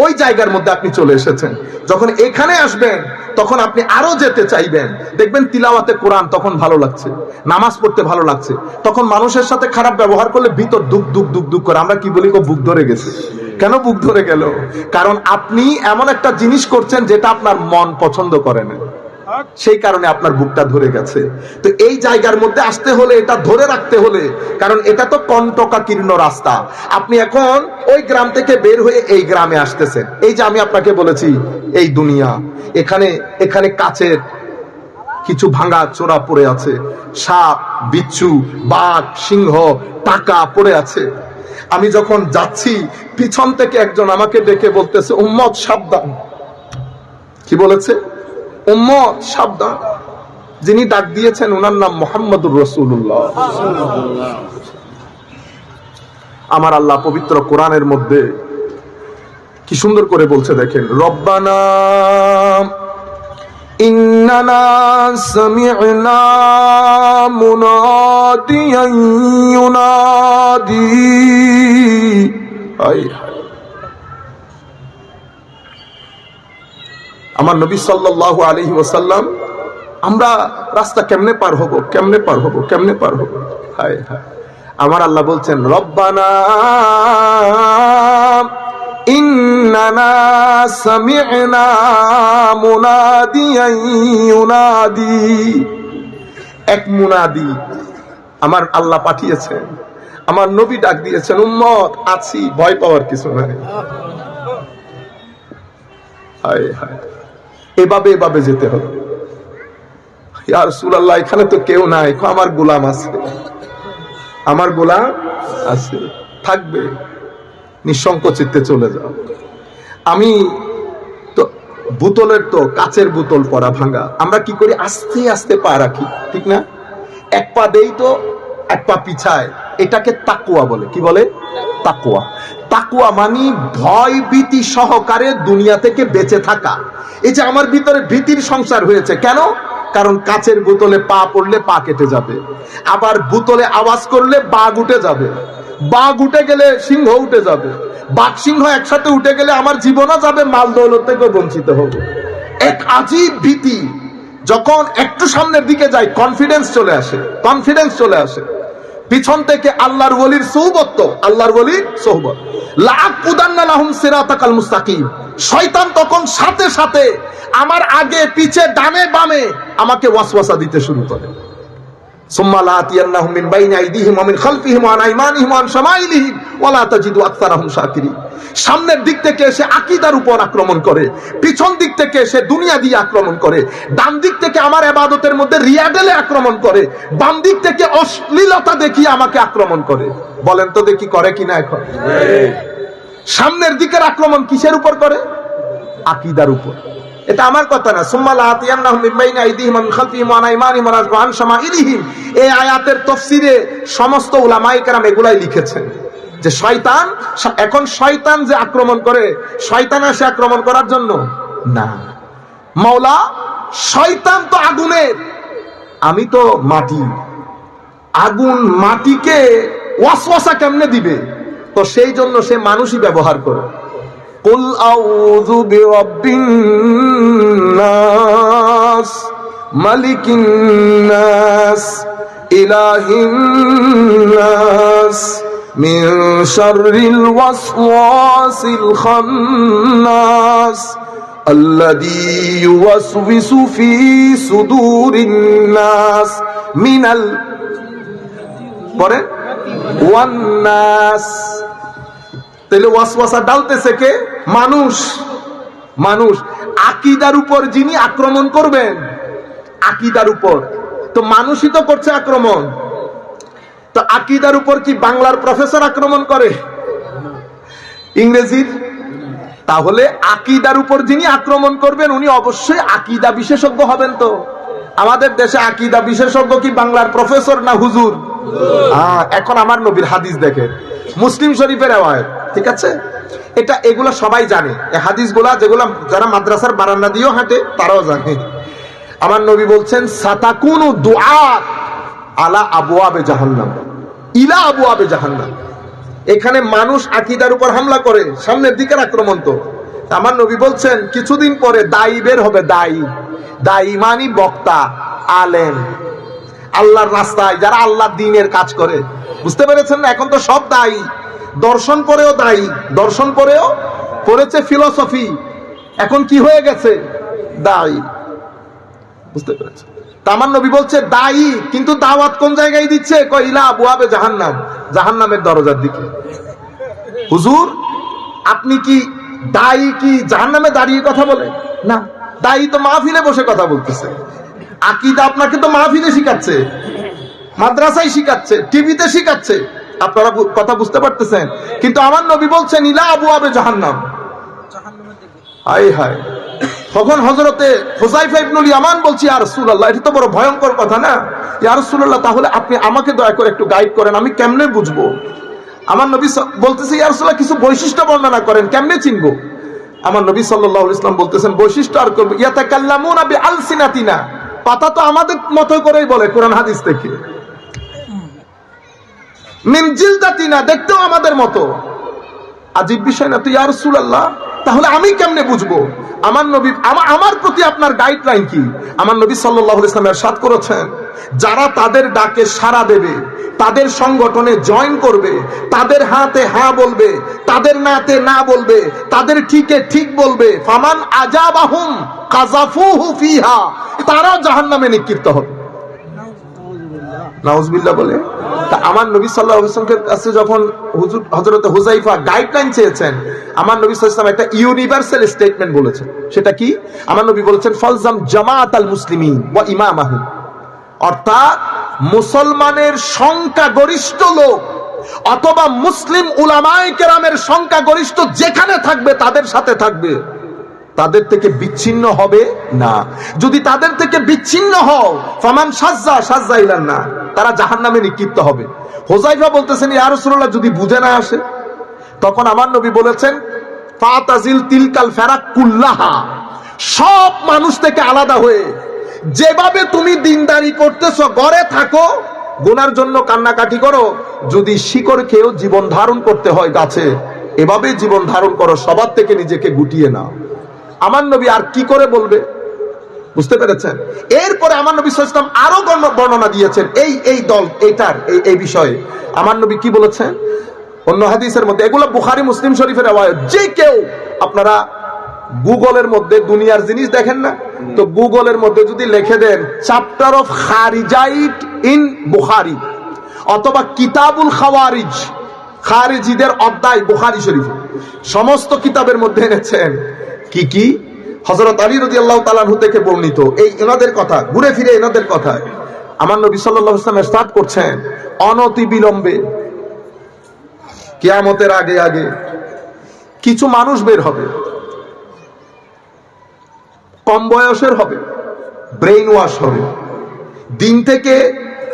ওই জায়গার মধ্যে আপনি চলে এসেছেন। যখন এখানে আসবেন তখন আপনি আরো যেতে চাইবেন। দেখবেন তিলাওয়াতে কোরআন তখন ভালো লাগছে, নামাজ পড়তে ভালো লাগছে। তখন মানুষের সাথে খারাপ ব্যবহার করলে ভিতর দুঃখ দুঃখ দুঃখ দুঃখ করে। আমরা কি বলি, বুক ধরে গেছে। কেন বুক ধরে গেল? কারণ আপনি এমন একটা জিনিস করছেন যেটা আপনার মন পছন্দ করে না, সেই কারণে আপনার বুকটা ধরে গেছে। তো এই জায়গার মধ্যে আসতে হলে, এটা ধরে রাখতে হলে, কারণ এটা তো কণ্টকাকীর্ণ রাস্তা। আপনি এখন ওই গ্রাম থেকে বের হয়ে এই গ্রামে আসতেছেন। এই যে আমি আপনাকে বলেছি এই দুনিয়া, এখানে এখানে কাচের কিছু ভাঙা চোরা পড়ে আছে, সাপ, বিচ্ছু, বাঘ, সিংহ, টাকা পড়ে আছে। আমি যখন যাচ্ছি পিছন থেকে একজন আমাকে ডেকে বলতেছে, উম্মত সাবধান। কি বলেছে? উম্মত সাবধান। যিনি ডাক দিয়েছেন ওনার নাম মুহাম্মদুর রাসূলুল্লাহ। আমার আল্লাহ পবিত্র কোরআনের মধ্যে কি সুন্দর করে বলছে দেখেন, রব্বানা ইন্নানা সামি'না মুনাদিয়ান ইউনাদি। আমার নবী সাল্লাল্লাহু আলাইহি ওয়াসাল্লাম, আমরা রাস্তা কেমনে পার হব, কেমনে পার হব, কেমনে পার হব? হায় হায়, আমার আল্লাহ বলছেন রব্বানা ইন্নানা সামি'না মুনাদিয়ান ইউনাদি। এক মুনাদি আমার আল্লাহ পাঠিয়েছেন, আমার নবী ডাক দিয়েছেন, উম্মত আছি, ভয় পাওয়ার কিছু নাই। হায় হায়, এভাবে এভাবে যেতে হবে। ইয়া রাসূলুল্লাহ, এখানে তো কেউ নাই। আমার গোলাম আছে, আমার গোলাম আছে, থাকবে, নিঃসংকোচিতে চলে যাও। আমি তো বোতলের তো কাচের বোতল পরা ভাঙা, আমরা কি করি, আস্তে আস্তে পা রাখি, ঠিক না? এক পা দেই তো এক পা পিছায়, এটাকে তাকওয়া বলে। কি বলে? তাকওয়া। তাকওয়া মানে ভয় ভীতি সহকারে দুনিয়া থেকে বেঁচে থাকা। এই যে আমার ভিতরে ভীতির সংসার হয়েছে, কেন? কারণ কাচের বোতলে পা পড়লে পা কেটে যাবে, আবার বোতলে আওয়াজ করলে বাঘ উঠে যাবে, বাঘ উঠে গেলে সিংহ উঠে যাবে, বাঘ সিংহ একসাথে উঠে গেলে আমার জীবনও যাবে, মাল দৌলত থেকে বঞ্চিত হব। এক আজীব ভীতি। যখন একটু সামনের দিকে যাই কনফিডেন্স চলে আসে পিছন থেকে আল্লাহর ওলির সোহবত লাআকুদান্না লাহুম সিরাতাকাল মুস্তাকিম। শয়তান তখন সাথে সাথে আমার আগে পিছে ডানে বামে আমাকে ওয়াসওয়াসা দিতে শুরু করে। সুম্মা লাআতিয়ান্নাহুম মিন বাইনি আইদিহিম ওয়া মিন খালফিহিম ওয়া আন আইমানিহিম ওয়া আন শামাইলিহিম ওয়া লা তাজিদু আকসারাহুম শাকিরিন। সামনের দিক থেকে এসে আকীদার উপর আক্রমণ করে, পিছন দিক থেকে এসে দুনিয়া দিয়ে আক্রমণ করে, ডান দিক থেকে আমার ইবাদতের মধ্যে রিয়া ঢেলে আক্রমণ করে, বাম দিক থেকে অশ্লীলতা দেখিয়ে আমাকে আক্রমণ করে। বলেন তো দেখি করে কিনা এখন? সামনের দিকের আক্রমণ কিসের উপর করে? আকীদার উপর। এটা আমার কথা না। সুম্মা লাআতিয়ান্নাহুম মিন বাইনি আইদিহিম ওয়া মিন খালফিহিম ওয়া আন আইমানিহিম ওয়া আন শামাইলিহিম। এই আয়াতের তাফসীরে সমস্ত উলামায়ে কেরাম এগুলাই লিখেছেন যে শয়তান যে আক্রমণ করে, শয়তান আসে আক্রমণ করার জন্য না। মাওলা, শয়তান তো আগুনের, আমি তো মাটি। আগুন মাটিকে ওয়াসওয়াসা কেমনে দিবে? তো সেই জন্য সে মানুষই ব্যবহার করে। কুল আউযু বিরাব্বিন নাস মালিকিন নাস ইলাহিন নাস মিন শাররিল ওয়াসওয়াসিল খান্নাস আল্লাযী ইউওয়াসওয়িসু ফি সুদুরিন নাস মিনাল পরে ওয়ান নাস। তাহলে ওয়াসওয়াসা ডালতেছে কে? মানুষ। আকীদার উপর যিনি আক্রমণ করবেন, আকীদার উপর তো মানুষই তো করছে আক্রমণ। তো আকীদার উপর কি বাংলার প্রফেসর আক্রমণ করে? ইংরেজির? তাহলে আকীদার উপর যিনি আক্রমণ করবেন উনি অবশ্যই আকীদা বিশেষজ্ঞ হবেন। তো আমাদের দেশে আকীদা বিশেষজ্ঞ কি বাংলার প্রফেসর না হুজুর? এখন আমার নবীর হাদিস দেখেন, মুসলিম শরীফের রিওয়ায়াত, ঠিক আছে? এগুলো সবাই জানে, এই হাদিসগুলা যেগুলো যারা মাদ্রাসার বারান্দা দিয়েও হাঁটে তারাও জানে। আমার নবী বলছেন সাতাকুনু দুআত আলা আবওয়াবে জাহান্নাম ইলা আবওয়াবে জাহান্নাম। এখানে মানুষ আকীদার উপর হামলা করে, সামনের দিকের আক্রমণ। তো আমার নবী বলছেন কিছুদিন পরে দায়ী বের হবে। দায়ী মানে বক্তা, আলেম, আল্লাহর রাস্তায় যারা আল্লাহর দ্বীনের কাজ করে। বুঝতে পেরেছেন না? এখন তো সব দায়ী। দর্শন পড়েও দায়ী, দর্শন পড়েও পড়েছে ফিলোসফি, এখন কি হয়ে গেছে? দায়ী। বুঝতে পেরেছেন? আমার নবী বলছে দায়ী, কিন্তু দাওয়াত কোন জায়গায় দিচ্ছে? ইলা আবওয়াবে জাহান্নাম, জাহান্নামের দরজার দিকে। হুজুর, আপনি কি দায়ী কি জাহান্নামে দাঁড়িয়ে কথা বলে? না, দায়ী তো মাহফিলে বসে কথা বলতেছে। আকীদা আপনাকে তো মাহফিলে শিখাচ্ছে, মাদ্রাসায় শিখাচ্ছে, টিভিতে শিখাচ্ছে। আপনারা কথা বুঝতে পারতেছেন? কিন্তু আমার নবী বলছেন ইলা আবওয়াবে জাহান্নাম। হায় হায়। তখন হযরতে হুযায়ফা ইবনুল ইয়ামান বলছি, ইয়া রাসূলুল্লাহ, এটা তো বড় ভয়ঙ্কর কথা না? ইয়া রাসূলুল্লাহ, তাহলে আপনি আমাকে দয়া করে একটু গাইড করেন, আমি কেমনে বুঝবো? আমার নবী বলতেছে, ইয়া রাসূলুল্লাহ, কিছু বৈশিষ্ট্য বর্ণনা করেন, কেমনে চিনবো? আমার নবী সাল্লাল্লাহু আলাইহি ওয়াসাল্লাম বলতেছেন বৈশিষ্ট্য আর করব, ইয়াতাকাল্লামুনা বিআলসিনাতিনা, কথা তো আমাদের মতো করেই বলে কোরআন হাদিস থেকে। মিন জিলদাতিনা, দেখতেও আমাদের মতো। আজীব বিষয় না? তো ইয়া রাসূলুল্লাহ, তাহলে আমি কেমনে বুঝবো? আমার নবী আমার প্রতি আপনার গাইডলাইন কি? আমার নবী সাল্লাল্লাহু আলাইহি ওয়াসাল্লাম ইরশাদ করেছেন, যারা তাদের ডাকে সাড়া দেবে, তাদের সংগঠনে জয়েন করবে, তাদের হাতে হ্যাঁ বলবে, তাদের নাতে না বলবে, তাদের ঠিকে ঠিক বলবে, ফামান আজাবাহুম কাযাফুহু ফিহা, তারা জাহান্নামে নিক্ষিপ্ত হবে। নাউজুবিল্লাহ বলে। তা আমার নবী সাল্লাল্লাহু আলাইহি ওয়াসাল্লামের কাছে যখন হযরত হুযায়ফা গাইডলাইন চেয়েছেন, আমার নবী সাল্লাল্লাহু আলাইহি ওয়াসাল্লাম একটা ইউনিভার্সাল স্টেটমেন্ট বলেছেন। সেটা কি? আমার নবী বলেছেন ফালজাম জামাআতাল মুসলিমিন ওয়া ইমামাহুম, অর্থাৎ মুসলমানের সংখ্যাগরিষ্ঠ লোক অথবা মুসলিম উলামায়ে কেরামের সংখ্যাগরিষ্ঠ যেখানে থাকবে তাদের সাথে থাকবে, তাদের থেকে বিচ্ছিন্ন হবে না। যদি তাদের থেকে বিচ্ছিন্ন হও, ফামান সাজ্জা ইলান নার, তারা জাহান্নামে নিক্ষিপ্ত হবে। হুযায়ফা বলতেছেন, ইয়া রাসূলুল্লাহ, যদি বুঝে না আসে? তখন আমার নবী বলেছেন ফাতাজিল তিলকাল ফারাক কুল্লাহা, সব মানুষ থেকে আলাদা হয়ে যেভাবে তুমি দিনদারি করতেছো, ঘরে থাকো, গুনার জন্য কান্নাকাটি করো, যদি শিকড় খেয়েও জীবন ধারণ করতে হয় গাছে, এভাবে জীবন ধারণ করো, সবার থেকে নিজেকে গুটিয়ে নাও। আমার নবী আর কি করে বলবে? বুঝতে পেরেছেন? এরপরে আমার নবী সাল্লাল্লাহু আলাইহি ওয়াসাল্লাম আরো বর্ণনা দিয়েছেন এই দল এটার এই বিষয়ে। আমার নবী কি বলেছেন অন্য হাদিসের মধ্যে, এগুলো বুখারী মুসলিম শরীফের রিওয়ায়াত। যে কেউ, আপনারা গুগলের মধ্যে দুনিয়ার জিনিস দেখেন না, তো গুগলের মধ্যে যদি লিখে দেন চ্যাপ্টার অফ খারিজাইট ইন বুখারী অথবা কিতাবুল খাওয়ারিজ, খারিজিদের অধ্যায় বুখারী শরীফে, সমস্ত কিতাবের মধ্যে এনেছেন কি হযরত আলী রাদিয়াল্লাহু তাআলা আনহু থেকে বর্ণিত এই এনাদের কথা, ঘুরে ফিরে এনাদের কথা। আমার নবী সাল্লাল্লাহু আলাইহি ওয়াসাল্লাম ইরশাদ করছেন, অনতি বিলম্বে কিয়ামতের আগে আগে কিছু মানুষ বের হবে, কম বয়সের হবে, ব্রেইন ওয়াশ হবে, দিন থেকে,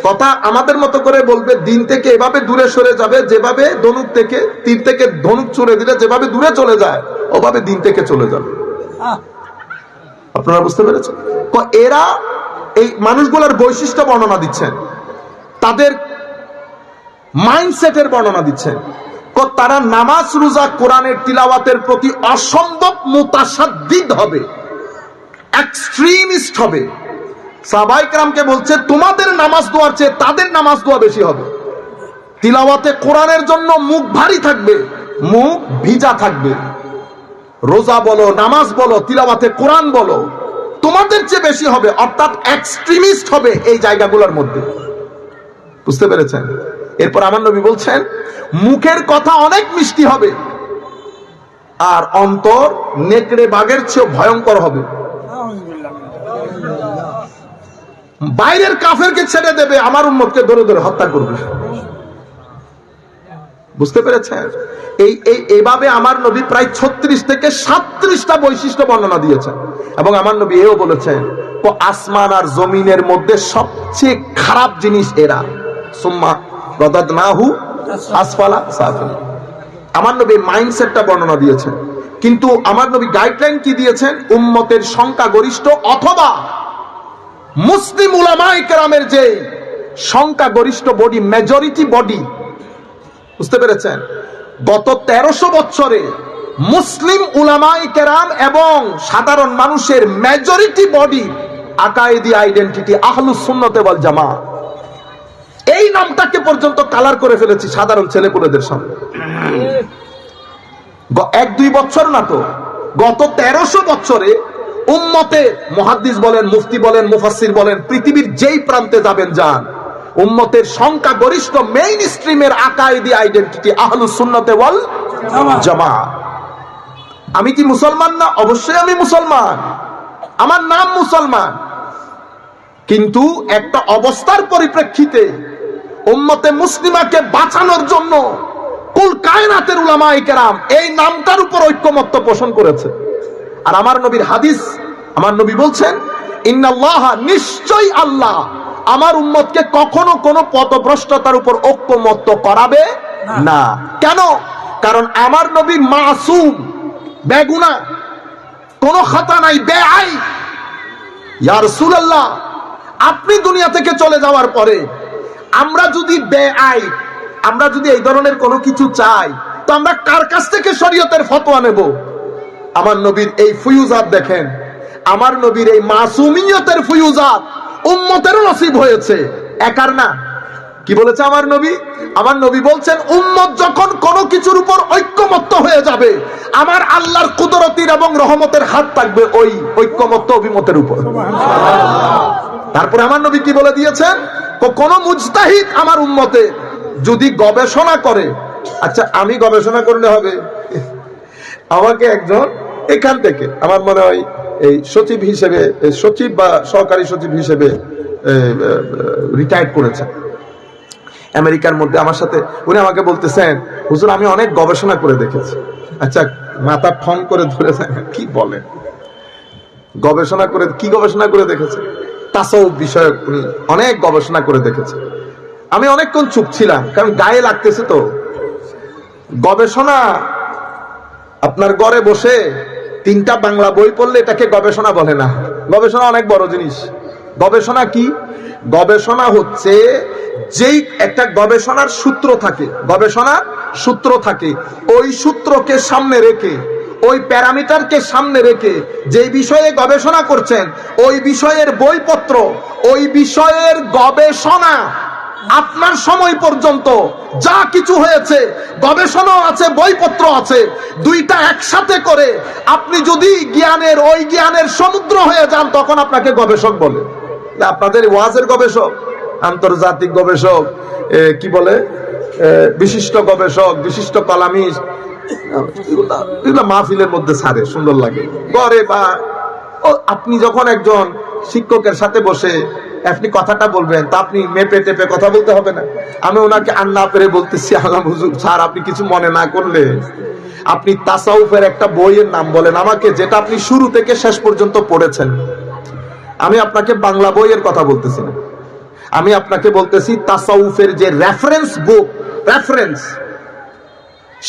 কথা আমাদের মতো করে বলবে, দিন থেকে এভাবে দূরে সরে যাবে যেভাবে ধনুক থেকে, তীর থেকে ধনুক ছুড়ে দিলে যেভাবে দূরে চলে যায় ওভাবে দিন থেকে চলে যাবে। আপনারা বুঝতে পেরেছেন? তো এরা এই মানুষগুলোর বৈশিষ্ট্য বর্ণনা দিচ্ছেন, তাদের মাইন্ডসেটের বর্ণনা দিচ্ছেন। তারা নামাজ রোজা কোরআনের তিলাওয়াতের প্রতি অসম্ভব মুতাশাদ্দিদ হবে, এক্সট্রিমিস্ট হবে। সাহাবায়ে কেরামকে বলছে তোমাদের নামাজ দোয়ার চেয়ে তাদের নামাজ দোয়া বেশি হবে। তিলাওয়াতে কোরআনের জন্য মুখ ভারী থাকবে, মুখ ভিজা থাকবে। রোজা বলো, নামাজ বলো, তিলাওয়াতে কোরআন বলো, তোমাদের চেয়ে বেশি হবে, অর্থাৎ এক্সট্রিমিস্ট হবে এই জায়গাগুলোর মধ্যে। বুঝতে পেরেছেন? এরপর আমার নবী বলছেন মুখের কথা অনেক মিষ্টি হবে আর অন্তর নেকড়ে বাঘের চেয়ে ভয়ঙ্কর হবে। বাইরের কাফেরকে ছেড়ে দেবে, আমার উম্মতকে ধরে ধরে হত্যা করবে। বুঝতে পেরেছেন? এইভাবে আমার নবী প্রায় 36 থেকে 37টা বৈশিষ্ট্য বর্ণনা দিয়েছেন। এবং আমার নবী এও বলেছেন আসমান আর জমিনের মধ্যে সবচেয়ে খারাপ জিনিস এরা। সুম্মা রাদাদনাহু আসফালা সাফিলিন। আমার নবী মাইন্ডসেটটা বর্ণনা দিয়েছেন, কিন্তু আমার নবী গাইডলাইন কি দিয়েছেন? উম্মতের সংখ্যাগরিষ্ঠ অথবা মুসলিম উলামায়ে কেরামের যে সংখ্যাগরিষ্ঠ বডি, মেজরিটি বডি, বুঝতে পেরেছেন? গত 1300 বছরে মুসলিম উলামায়ে কেরাম এবং সাধারণ মানুষের মেজরিটি বডি আকায়েদি আইডেন্টিটি আহলুস সুন্নাত ওয়াল জামাত, এই নামটাকে পর্যন্ত কালার করে ফেলেছি সাধারণ ছেলেপুলেদের সামনে। 1-2 বছর না তো, গত 1300 বছরে উম্মতে মুহাদ্দিস বলেন, মুফতি বলেন, মুফাসসির বলেন, পৃথিবীর যেই প্রান্তে যাবেন যান, উম্মতের সংখ্যা গরিষ্ঠ মেইন স্ট্রিমের আকায়েদি আইডেন্টিটি আহলুস সুন্নাত ওয়াল জামাত। আমি কি মুসলমান না? অবশ্যই আমি মুসলমান, আমার নাম মুসলমান, কিন্তু একটা অবস্থার পরিপ্রেক্ষিতে উম্মতে মুসলিমাকে বাঁচানোর জন্য কুল কায়নাতের উলামায়ে কেরাম এই নামটার উপর ঐক্যমত্য পোষণ করেছে। আর আমার নবীর হাদিস, আমার নবী বলছেন ইন্নাল্লাহ, নিশ্চয়ই আল্লাহ আমার উম্মতকে কখনো কোনো পথভ্রষ্টতার উপর ঐক্যমত্য করাবে না। কেন? কারণ আমার নবী মাসুম, বেগুনাহ, কোনো খাতা নাই, বেআইব। ইয়া রাসূলুল্লাহ, আপনি দুনিয়া থেকে চলে যাওয়ার পরে আমরা যদি বেআইব, আমরা যদি এই ধরনের কোনো কিছু চাই, তো আমরা কার কাছ থেকে শরীয়তের ফতোয়া নেব? আমার নবীর এই ফুয়ুজাত দেখেন, আমার নবীর এই মাসুমিয়তের ফুয়ুজাত উম্মতেরও নসিব হয়েছে, একার না। কি বলেছে আমার নবী? আমার নবী বলছেন উম্মত যখন কোনো কিছুর উপর ঐক্যমত্য হয়ে যাবে, আমার আল্লাহর কুদরতির এবং রহমতের হাত থাকবে ওই ঐক্যমত্য অভিমতের উপর। তারপরে আমার নবী কি বলে দিয়েছেন? কোন মুজতাহিদ আমার উম্মতে যদি গবেষণা করে, আচ্ছা আমি গবেষণা করলে হবে? আমাকে একজন এখান থেকে, আমার মনে হয় এই সচিব হিসেবে, সচিব বা সহকারী সচিব হিসেবে রিটায়ার্ড করেছেন আমেরিকার মধ্যে, আমার সাথে উনি আমাকে বলতেছেন হুজুর আমি অনেক গবেষণা করে দেখেছি। আচ্ছা, মাথা ঠন করে ধরেছেন, কি বলেন গবেষণা করে? কি গবেষণা করে দেখেছে? তাসাউফ বিষয়ক উনি অনেক গবেষণা করে দেখেছে। আমি অনেকক্ষণ চুপ ছিলাম, কারণ গায়ে লাগতেছে তো। গবেষণা আপনার ঘরে বসে 3টা বাংলা বই পড়লে এটাকে গবেষণা বলে না। গবেষণা অনেক বড় জিনিস। গবেষণা কি? গবেষণা হচ্ছে যেই একটা গবেষণার সূত্র থাকে, গবেষণার সূত্র থাকে, ওই সূত্রকে সামনে রেখে ওই প্যারামিটারকে সামনে রেখে যে বিষয়ে গবেষণা করছেন, ওই বিষয়ের বইপত্র, ওই বিষয়ের গবেষণা আপনার সময় পর্যন্ত যা কিছু হয়েছে, গবেষণাও আছে, বইপত্র আছে, দুইটা একসাথে করে আপনি যদি ওই জ্ঞানের সমুদ্র হয়ে যান, তখন আপনাকে গবেষক বলে। আপনাদের ওয়াজের গবেষক, আন্তর্জাতিক গবেষক, কি বলে, বিশিষ্ট গবেষক, বিশিষ্ট কলামিস্ট, এগুলো মাহফিলের মধ্যে ছাড়ে, সুন্দর লাগে করে। বা আপনি যখন একজন শিক্ষকের সাথে বসে আপনি কথাটা বলবেন, তা আপনি মেপে টেপে কথা বলতে হবে না। আমি ওনাকে আন্না পেরে বলতেছি, আল্লাহ হুজুর স্যার, আপনি কিছু মনে না করলে আপনি তাসাউফের একটা বইয়ের নাম বলেন আমাকে, যেটা আপনি শুরু থেকে শেষ পর্যন্ত পড়েছেন। আমি আপনাকে বাংলা বইয়ের কথা বলতেছি না, আমি আপনাকে বলতেছি তাসাউফের যে রেফারেন্স বুক,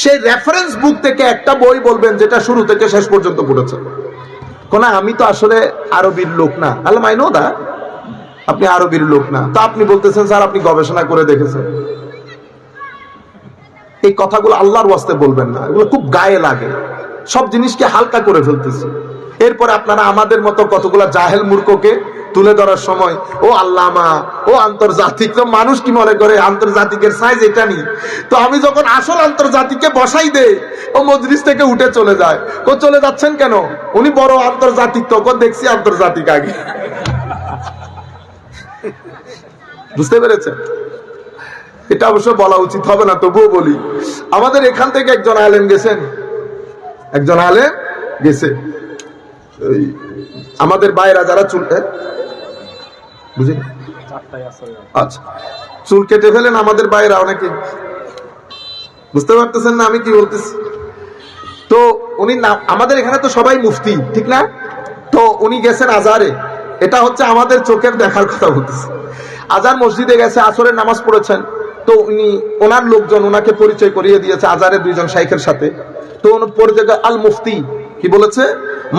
সেই রেফারেন্স বুক থেকে একটা বই বলবেন যেটা শুরু থেকে শেষ পর্যন্ত পড়েছেন। আমি তো আসলে আরবির লোক না, আল্লাহ মাইনো দা, আপনি আরবির লোক না, তা আপনি বলতেছেন স্যার আপনি গবেষণা করে দেখেছেন। এই কথাগুলো আল্লাহর ওয়াস্তে বলবেন না, এগুলো খুব গায়ে লাগে, সব জিনিসকে হালকা করে ফেলতেছি। এরপরে আপনারা আমাদের মতো কতগুলা জাহেল মূর্খকে তুলে ধরার সময় ও আল্লামা, ও আন্তর্জাতিক, তো মানুষ কি মনে করে আন্তর্জাতিকের সাইজ এটা নি। তো আমি যখন আসল আন্তর্জাতিককে বসাই দেই, ও মজলিস থেকে উঠে চলে যায়। চলে যাচ্ছেন কেন? উনি বড় আন্তর্জাতিক, তখন দেখছি আন্তর্জাতিক আগে। বুঝতে পেরেছেন? এটা অবশ্য বলা উচিত হবে না, তবুও বলি। আমাদের এখান থেকে একজন আলেম গেছেন, আমাদের বাইরা যারা চুল, বুঝলি, আচ্ছা, চুল কেটে ফেলেন আমাদের বাইরা অনেকে, বুঝতে পারতেছেন না আমি কি বলতেছি? তো উনি আমাদের এখানে তো সবাই মুফতি, ঠিক না? তো উনি গেছেন আজারে, এটা হচ্ছে আমাদের চোখের দেখার কথা বলতেছে। আজার মসজিদে গেছে, আসরের নামাজ পড়েছেন। তো ওনার লোকজন ওনাকে পরিচয় করিয়ে দিয়েছে আজারের দুইজন শাইখের সাথে। তো পরিচয় আল মুফতি, কি বলেছে?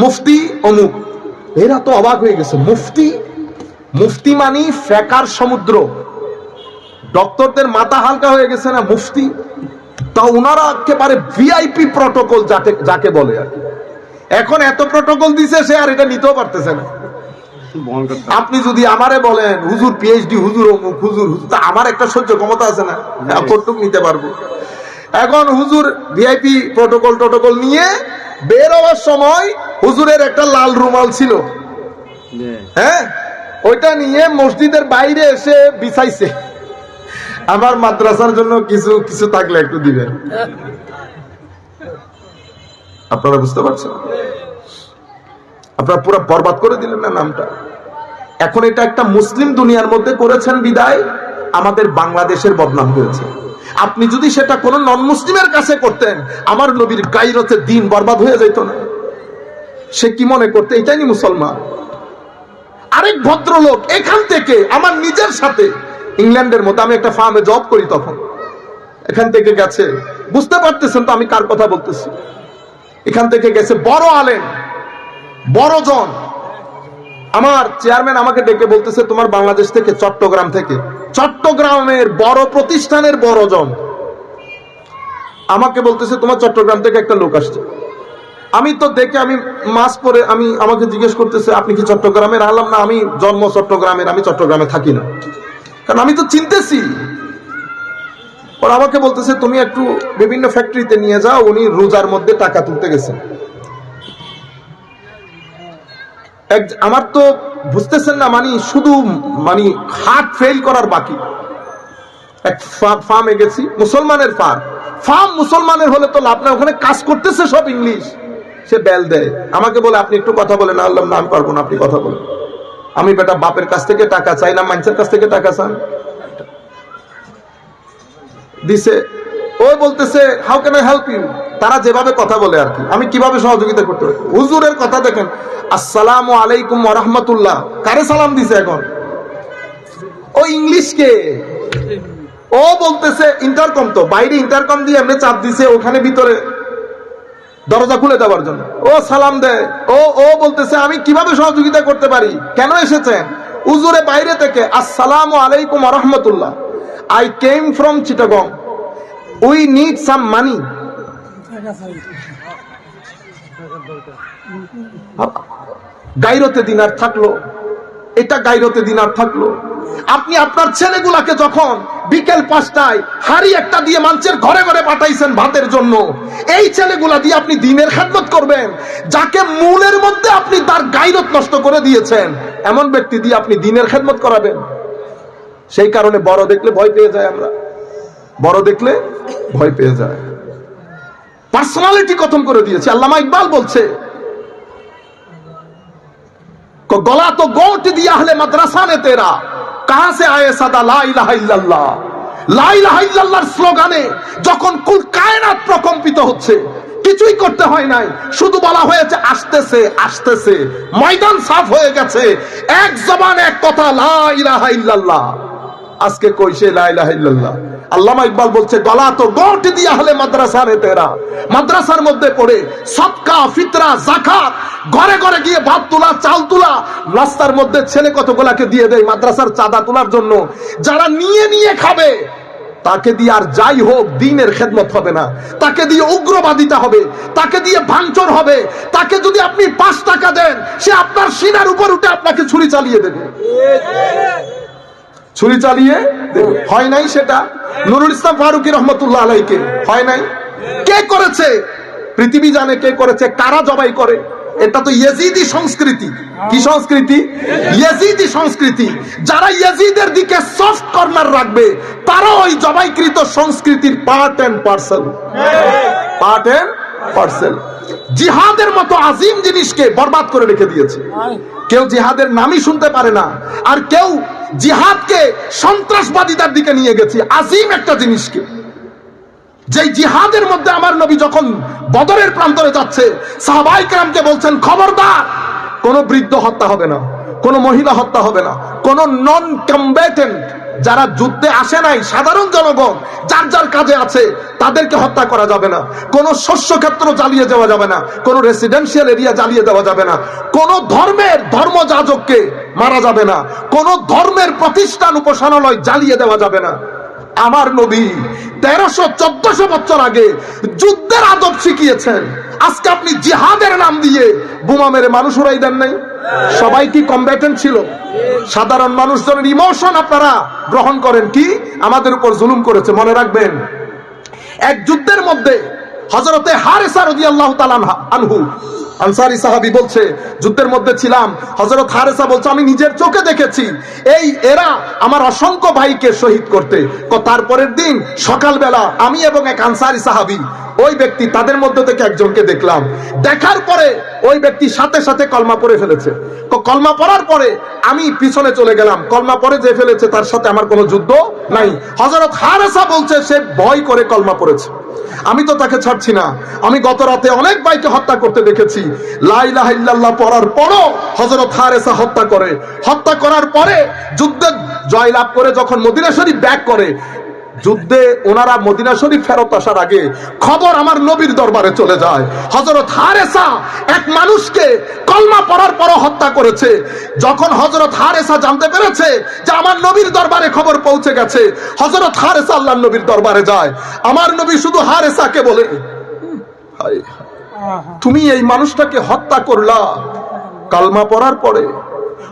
মুফতি অমুক। এরা তো অবাক হয়ে গেছে, মুফতি মানি ফেকার সমুদ্র। ডক্টরদের মাথা হালকা হয়ে গেছে না, মুফতি। তা ওনারা একেবারে ভিআইপি প্রটোকল যাকে বলে আর কি। এখন এত প্রটোকল দিছে, সে আর এটা নিতেও পারতেছে না। আপনি যদি আমারে বলেন হুজুর পিএইচডি, হুজুর অমুক, হুজুর, তা আমার একটা সহ্য ক্ষমতা আছে না, কতটুকু নিতে পারবো। এখন হুজুর ভিআইপি প্রটোকল নিয়ে বের হওয়ার সময় হুজুরের একটা লাল রুমাল ছিল, হ্যাঁ, ওইটা নিয়ে মসজিদের বাইরে এসে বিছাইছে, আমার মাদ্রাসার জন্য কিছু থাকলে একটু দিবেন। আপনারা বুঝতে পারছেন? আপনারা পুরো বরবাদ করে দিলেন না নামটা। এখন এটা একটা মুসলিম দুনিয়ার মধ্যে করেছেন বিদায় আমাদের বাংলাদেশের বদনাম হয়েছে। আপনি যদি সেটা কোন নন মুসলিমের কাছে করতেন, আমার নবীর গায়রতে দিন বরবাদ হয়ে যেত না। সে কি মনে করতে এটাই নি মুসলমান? আরেক ভদ্রলোক এখান থেকে আমার নিজের সাথে, ইংল্যান্ডের মতো, আমি একটা ফার্মে জব করি, তখন এখান থেকে গেছে, বুঝতে পারতেছেন তো আমি কার কথা বলতেছি। এখান থেকে গেছে বড় আলেম, বড় জন। আমার চেয়ারম্যান আমাকে ডেকে বলতেছে তোমার বাংলাদেশ থেকে, চট্টগ্রাম থেকে, চট্টগ্রামের বড় প্রতিষ্ঠানের বড় জন আমাকে বলতেছে তোমার চট্টগ্রাম থেকে একটা লোক আসছে। আমি তো দেখে, আমি মাস্ক পরে, আমাকে জিজ্ঞেস করতেছে আপনি কি চট্টগ্রামের? আলাম না, আমি জন্ম চট্টগ্রামের, আমি চট্টগ্রামে থাকি না, কারণ আমি তো চিনতেছি। ওরা আমাকে বলতেছে তুমি একটু বিভিন্ন ফ্যাক্টরিতে নিয়ে যাও, উনি রোজার মধ্যে টাকা তুলতে গেছেন। আমার তো বুঝতেছেন না, শুধু হার্ট ফেল করার বাকি। এক ফার্মে গেছি, মুসলমানের ফার্ম মুসলমানের হলে তো লাভ না, ওখানে কাজ করতেছে সব ইংলিশ। সে বেল দেয়, আমাকে বলে আপনি একটু কথা বলেন। আল্লাহ না, আমি পারবো না, আপনি কথা বলেন। আমি বেটা বাপের কাছ থেকে টাকা চাই না, মানুষের কাছ থেকে টাকা চান। দিছে, ওই বলতেছে how can I help you. তারা যেভাবে কথা বলে আর কি, আমি কিভাবে সহযোগিতা করতে পারি। হুজুরের কথা দেখেন, আসসালামু আলাইকুম ওয়া রাহমাতুল্লাহ, কারে সালাম দিছে এখন? ও ইংলিশকে। ও বলতেছে ইন্টারকম, তো বাইরে ইন্টারকম দিয়ে এমনি চাপ দিছে, ওখানে ভিতরে দরজা খুলে দেওয়ার জন্য ও সালাম দেয়। ও বলতেছে আমি কিভাবে সহযোগিতা করতে পারি, কেন এসেছেন? হুজুরে বাইরে থেকে, আসসালামু আলাইকুম ওয়া রাহমাতুল্লাহ, I came from Chittagong. We need some money. গায়রতে দিনার থাকলো, এটা গায়রতে দিনার থাকলো। আপনি আপনার ছেলেগুলাকে যখন বিকেল 5টায় হাড়ি একটা দিয়ে মানুষের ঘরে ঘরে পাঠাইছেন ভাতের জন্য, এই ছেলেগুলা দিয়ে আপনি দিনের খেদমত করবেন? যাকে মূলের মধ্যে আপনি তার গায়রত নষ্ট করে দিয়েছেন, এমন ব্যক্তি দিয়ে আপনি দিনের খেদমত করাবেন? সেই কারণে বড় দেখলে ভয় পেয়ে যায়, আমরা বড় দেখলে ভয় পেয়ে যায়, পার্সোনালিটি খতম করে দিয়েছে। আল্লামা ইকবাল বলছে, গলা তো গোট দিয়া আহলে মাদ্রাসা নে তেরা, কাহা সে আয়ে সাদা লা ইলাহা ইল্লাল্লাহ। লা ইলাহা ইল্লাল্লাহর স্লোগানে যখন কুল কায়নাত প্রকম্পিত হচ্ছে, কিছুই করতে হয় নাই, শুধু বলা হয়েছে আসতেছে আসতেছে, ময়দান সাফ হয়ে গেছে, এক জবান এক কথা, লা ইলাহা ইল্লাল্লাহ। আজকে কই সে লা ইলাহা ইল্লাল্লাহ? আল্লামা ইকবাল বলছে, গলা তো গোট দিয়া আহলে মাদ্রাসা নে তেরা। মাদ্রাসার মধ্যে পড়ে সদকা, ফিতরা, যাকাত, ঘরে ঘরে গিয়ে ভাত তোলা, চাল তোলা, রাস্তার মধ্যে ছেলে কতগুলাকে দিয়ে দেয় মাদ্রাসার চাঁদা তোলার জন্য। যারা নিয়ে নিয়ে খাবে, তাকে দিয়ে আর যাই হোক দ্বীনের খেদমত হবে না, তাকে দিয়ে উগ্রবাদিতা হবে, তাকে দিয়ে ভাঙচুর হবে। তাকে যদি আপনি 5 টাকা দেন, সে আপনার সিনার উপর উঠে আপনাকে ছুরি চালিয়ে দেবে, ছুরি চালিয়ে দেবে। হয় নাই সেটা? নুরুল ইসলাম ফারুকী রহমতুল্লাহ আলাইকে হয় নাই? কে করেছে? পৃথিবী জানে কে করেছে, কারা জবাই করে। এটা তো ইয়েজিদি সংস্কৃতি। কি সংস্কৃতি? ইয়েজিদি সংস্কৃতি। যারা ইয়েজিদের দিকে সফট কর্নার রাখবে, তারা ওই জবাইকৃত সংস্কৃতির part and parcel, part and parcel. জিহাদের মতো আজিম জিনিসকে বরবাদ করে রেখে দিয়েছে। কেউ জিহাদের নামই শুনতে পারে না, আর কেউ জিহাদকে সন্ত্রাসবাদীদের দিকে নিয়ে গেছে, আজিম একটা জিনিসকে। যে জিহাদের মধ্যে আমার নবী যখন বদরের প্রান্তরে যাচ্ছে, সাহাবায়ে কেরামকে বলছেন, খবরদার, কোন বৃদ্ধ হত্যা হবে না, কোন মহিলা হত্যা হবে না, কোন নন কমব্যাটেন্ট, যারা যুদ্ধে আসে নাই, সাধারণ জনগণ যার যার কাজে আছে, তাদেরকে হত্যা করা যাবে না, কোন শস্য ক্ষেত্র জ্বালিয়ে দেওয়া যাবে না, কোন রেসিডেন্সিয়াল এরিয়া জ্বালিয়ে দেওয়া যাবে না, কোন ধর্মের ধর্মযাজককে মারা যাবে না, কোন ধর্মের প্রতিষ্ঠান উপাসনালয় জ্বালিয়ে দেওয়া যাবে না। আমার নবী 1300-1400 বছর আগে যুদ্ধের আদব শিখিয়েছেন। আজকে আপনি জিহাদের নাম দিয়ে বোমা মেরে মানুষ উড়াই দেন নাই? সবাই কি কমব্যাটেন্ট ছিল? সাধারণ মানুষজনের ইমোশন আপনারা গ্রহণ করেন কি? আমাদের উপর জুলুম করেছে। মনে রাখবেন, এক যুদ্ধের মধ্যে হযরতে হারেসা রাদিয়াল্লাহু তাআলা আনহু, আনসারী সাহাবী, বলছে, যুদ্ধের মধ্যে ছিলাম। হযরত হারেসা বলছে, আমি নিজের চোখে দেখেছি এরা আমার অসংখ্য ভাইকে শহীদ করতে। তারপরের দিন সকালবেলা আমি এবং এক আনসারী সাহাবী, ওই ব্যক্তি, তাদের মধ্যে থেকে একজনকে দেখলাম। দেখার পরে ওই ব্যক্তি সাথে সাথে কলমা পড়ে ফেলেছে। কলমা পড়ার পরে আমি পিছনে চলে গেলাম। কলমা পড়ে যে ফেলেছে, তার সাথে আমার কোনো যুদ্ধ নাই। হযরত হারেসা বলছে, সে ভয় করে কলমা পড়েছে। আমি তো তাকে ছাড়ছি না। আমি গত রাতে অনেক ভাইকে হত্যা করতে দেখেছি। লা ইলাহা ইল্লাল্লাহ পড়ার পরও হযরত হারেসা হত্যা করে। হত্যা করার পরে যুদ্ধে জয়লাভ করে যখন মদিনা শরীফ ব্যাক করে, যুদ্ধে ওনারা মদিনা শরীফ ফেরত আসার আগে খবর আমার নবীর দরবারে চলে যায়, হযরত হারেসা এক মানুষকে কলমা পড়ার পরও হত্যা করেছে। যখন হযরত হারেসা জানতে পেরেছে যে আমার নবীর দরবারে খবর পৌঁছে গেছে, হযরত হারেসা আল্লাহর নবীর দরবারে যায়। আমার নবী শুধু হারেসাকে বলে, তুমি এই মানুষটাকে হত্যা করলা কালমা পড়ার পরে।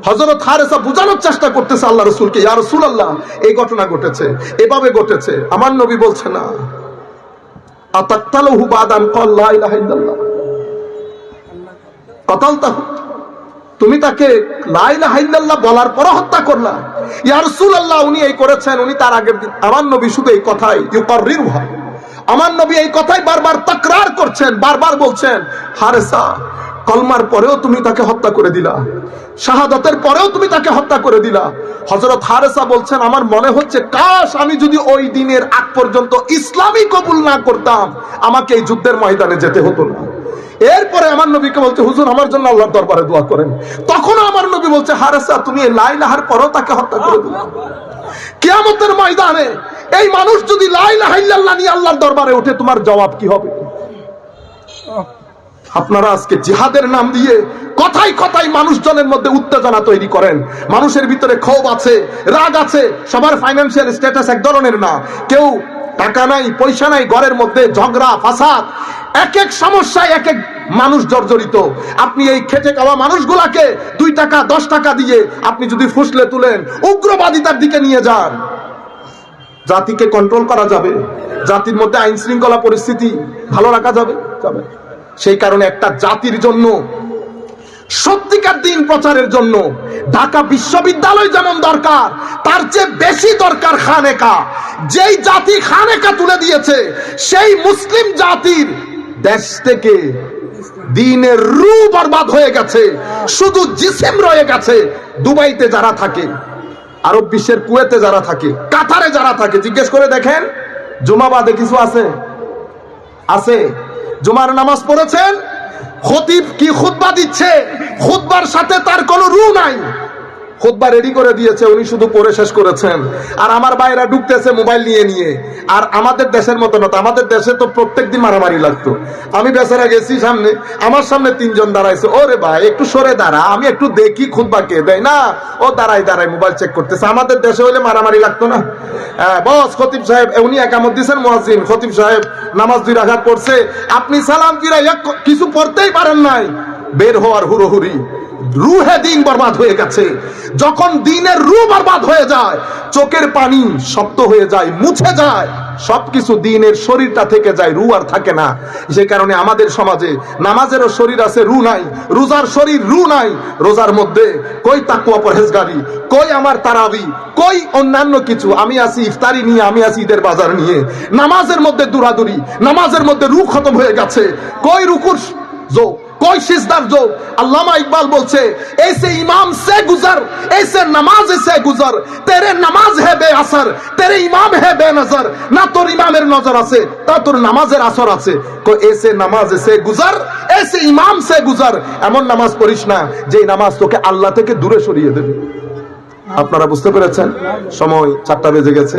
হযরত হারেসা বুঝানোর চেষ্টা করতেছে আল্লাহ রাসূলকে, ইয়া রাসূলুল্লাহ, এই ঘটনা ঘটেছে, এভাবে ঘটেছে। আমার নবী বলছে, না, আতাকতালহু বাদান ক্বাল লা ইলাহা ইল্লাল্লাহ কাতালতাহু, তুমি তাকে লা ইলাহা ইল্লাল্লাহ বলার পর হত্যা করলা। ইয়া রাসূলুল্লাহ, উনি এই করেছেন, উনি তার আগের দিন। আমার নবী শুধু এই কথাই ইউকাররিরুহা, আমার নবী এই কথাই বারবার তাকরার করছেন, বারবার বলছেন, হারেসা, কলমার পরেও তুমি তাকে হত্যা করে দিলা, শাহাদাতের পরেও তুমি তাকে হত্যা করে দিলা। হযরত হারেসা বলছেন, আমার মনে হচ্ছে কাশ আমি যদি ওই দিনের আগ পর্যন্ত ইসলামই কবুল না করতাম, আমাকে এই যুদ্ধের ময়দানে যেতে হতো না। এরপরে আমার নবীকে বলছে, হুজুর আমার জন্য আল্লাহর দরবারে দোয়া করেন। তখন আমার নবী বলছে, হারেসা, তুমি লা ইলাহার পরেও তাকে হত্যা করে দিলা। কিয়ামতের ময়দানে এই মানুষ যদি লা ইলাহা ইল্লাল্লাহ নিয়ে আল্লাহর দরবারে ওঠে, তোমার জবাব কি হবে? আপনারা আজকে জিহাদের নাম দিয়ে কথাই কথাই মানুষজনের মধ্যে উত্তেজনা তৈরি করেন। মানুষের ভিতরে ক্ষোভ আছে, রাগ আছে। সবার ফাইন্যান্সিয়াল স্ট্যাটাস এক ধরনের না। কেউ টাকা নাই, পয়সা নাই, ঘরের মধ্যে ঝগড়া ফাসাদ, এক এক সমস্যায় এক এক মানুষ জর্জরিত। আপনি এই খেটে খাওয়া মানুষগুলাকে 2 টাকা 10 টাকা দিয়ে আপনি যদি ফুসলে তুলেন, উগ্রবাদিতার দিকে নিয়ে যান, জাতিকে কন্ট্রোল করা যাবে? জাতির মধ্যে আইন শৃঙ্খলা পরিস্থিতি ভালো রাখা যাবে? যাবে। সেই কারণে একটা জাতির জন্য, সত্যিকার দিন প্রচারের জন্য ঢাকা বিশ্ববিদ্যালয় যেমন দরকার, তার চেয়ে বেশি দরকার খানেকা। যেই জাতি খানেকা তুলে দিয়েছে, সেই মুসলিম জাতির দেশ থেকে দ্বীনের রূহ বরবাদ হয়ে গেছে, শুধু জিসিম রয়ে গেছে। দুবাইতে যারা থাকে, আরব বিশ্বের কুয়েতে যারা থাকে, কাতারে যারা থাকে, জিজ্ঞেস করে দেখেন জুমাবাদে কিছু আছে? আছে? জুমার নামাজ পড়েছেন? খতিব কি খুতবা দিচ্ছে, খুতবার সাথে তার কোনো রূহ নাই। খুতবা রেডি করে দিয়েছে, উনি শুধু পড়ে শেষ করেছেন। আর আমার ভাইরা ঢুকতেছে মোবাইল নিয়ে নিয়ে। আর আমাদের দেশের মতো না, আমাদের দেশে তো প্রত্যেকদিন মারামারি লাগতো। আমি বেচারা গেছি সামনে, আমার সামনে 3 জন দাঁড়াইছে। ওরে ভাই একটু সরে দাঁড়া, আমি একটু দেখি খুতবা কে দেয়। না, ও দাঁড়াই মোবাইল চেক করতেছে। আমাদের দেশে হইলে মারামারি লাগতো না। বস খতিব সাহেব উনি একামত দিচ্ছেন, মুয়াজ্জিন খতিব সাহেব নামাজ 2 রাকাত পড়ছে, আপনি সালাম ফিরাইয়া কিছু পড়তেই পারেন নাই, বের হওয়ার হুড়োহুড়ি। রুহে দিন বরবাদ হয়ে গেছে। যখন দিনের রূহ বরবাদ হয়ে যায়, চোখের পানি শক্ত হয়ে যায়, মুছে যায়, সবকিছু দিনের শরীরটা থেকে যায়, রূহ আর থাকে না। সে কারণে আমাদের সমাজে নামাজেরও শরীর আছে, রূহ নাই। রোজার শরীর, রূহ নাই। রোজার মধ্যে কই তাকওয়া পরহেজগারি, কই আমার তারাবি, কই অন্যান্য কিছু। আমি আছি ইফতারি নিয়ে, আমি আছি ঈদের বাজার নিয়ে। নামাজের মধ্যে দৌড়াদৌড়ি, নামাজের মধ্যে রূহ খতম হয়ে গেছে। কই রুকুর যোগ, कोई सिजदार जो। अल्लामा इकबाल बोलছে, ऐसे इमाम से गुजर, ऐसे नमाज से गुजर, तेरे नमाज है बेअसर, तेरे इमाम है बेनजर। ना তোর ইমামের নজর আছে, তা তোর নামাজের আসর আছে। কো ऐसे नमाज से गुजर, ऐसे इमाम से गुजर। এমন নামাজ পড়িস না যে নামাজ তোকে আল্লাহ থেকে দূরে সরিয়ে দেবে। আপনারা বুঝতে পেরেছেন? সময় 4টা বেজে গেছে।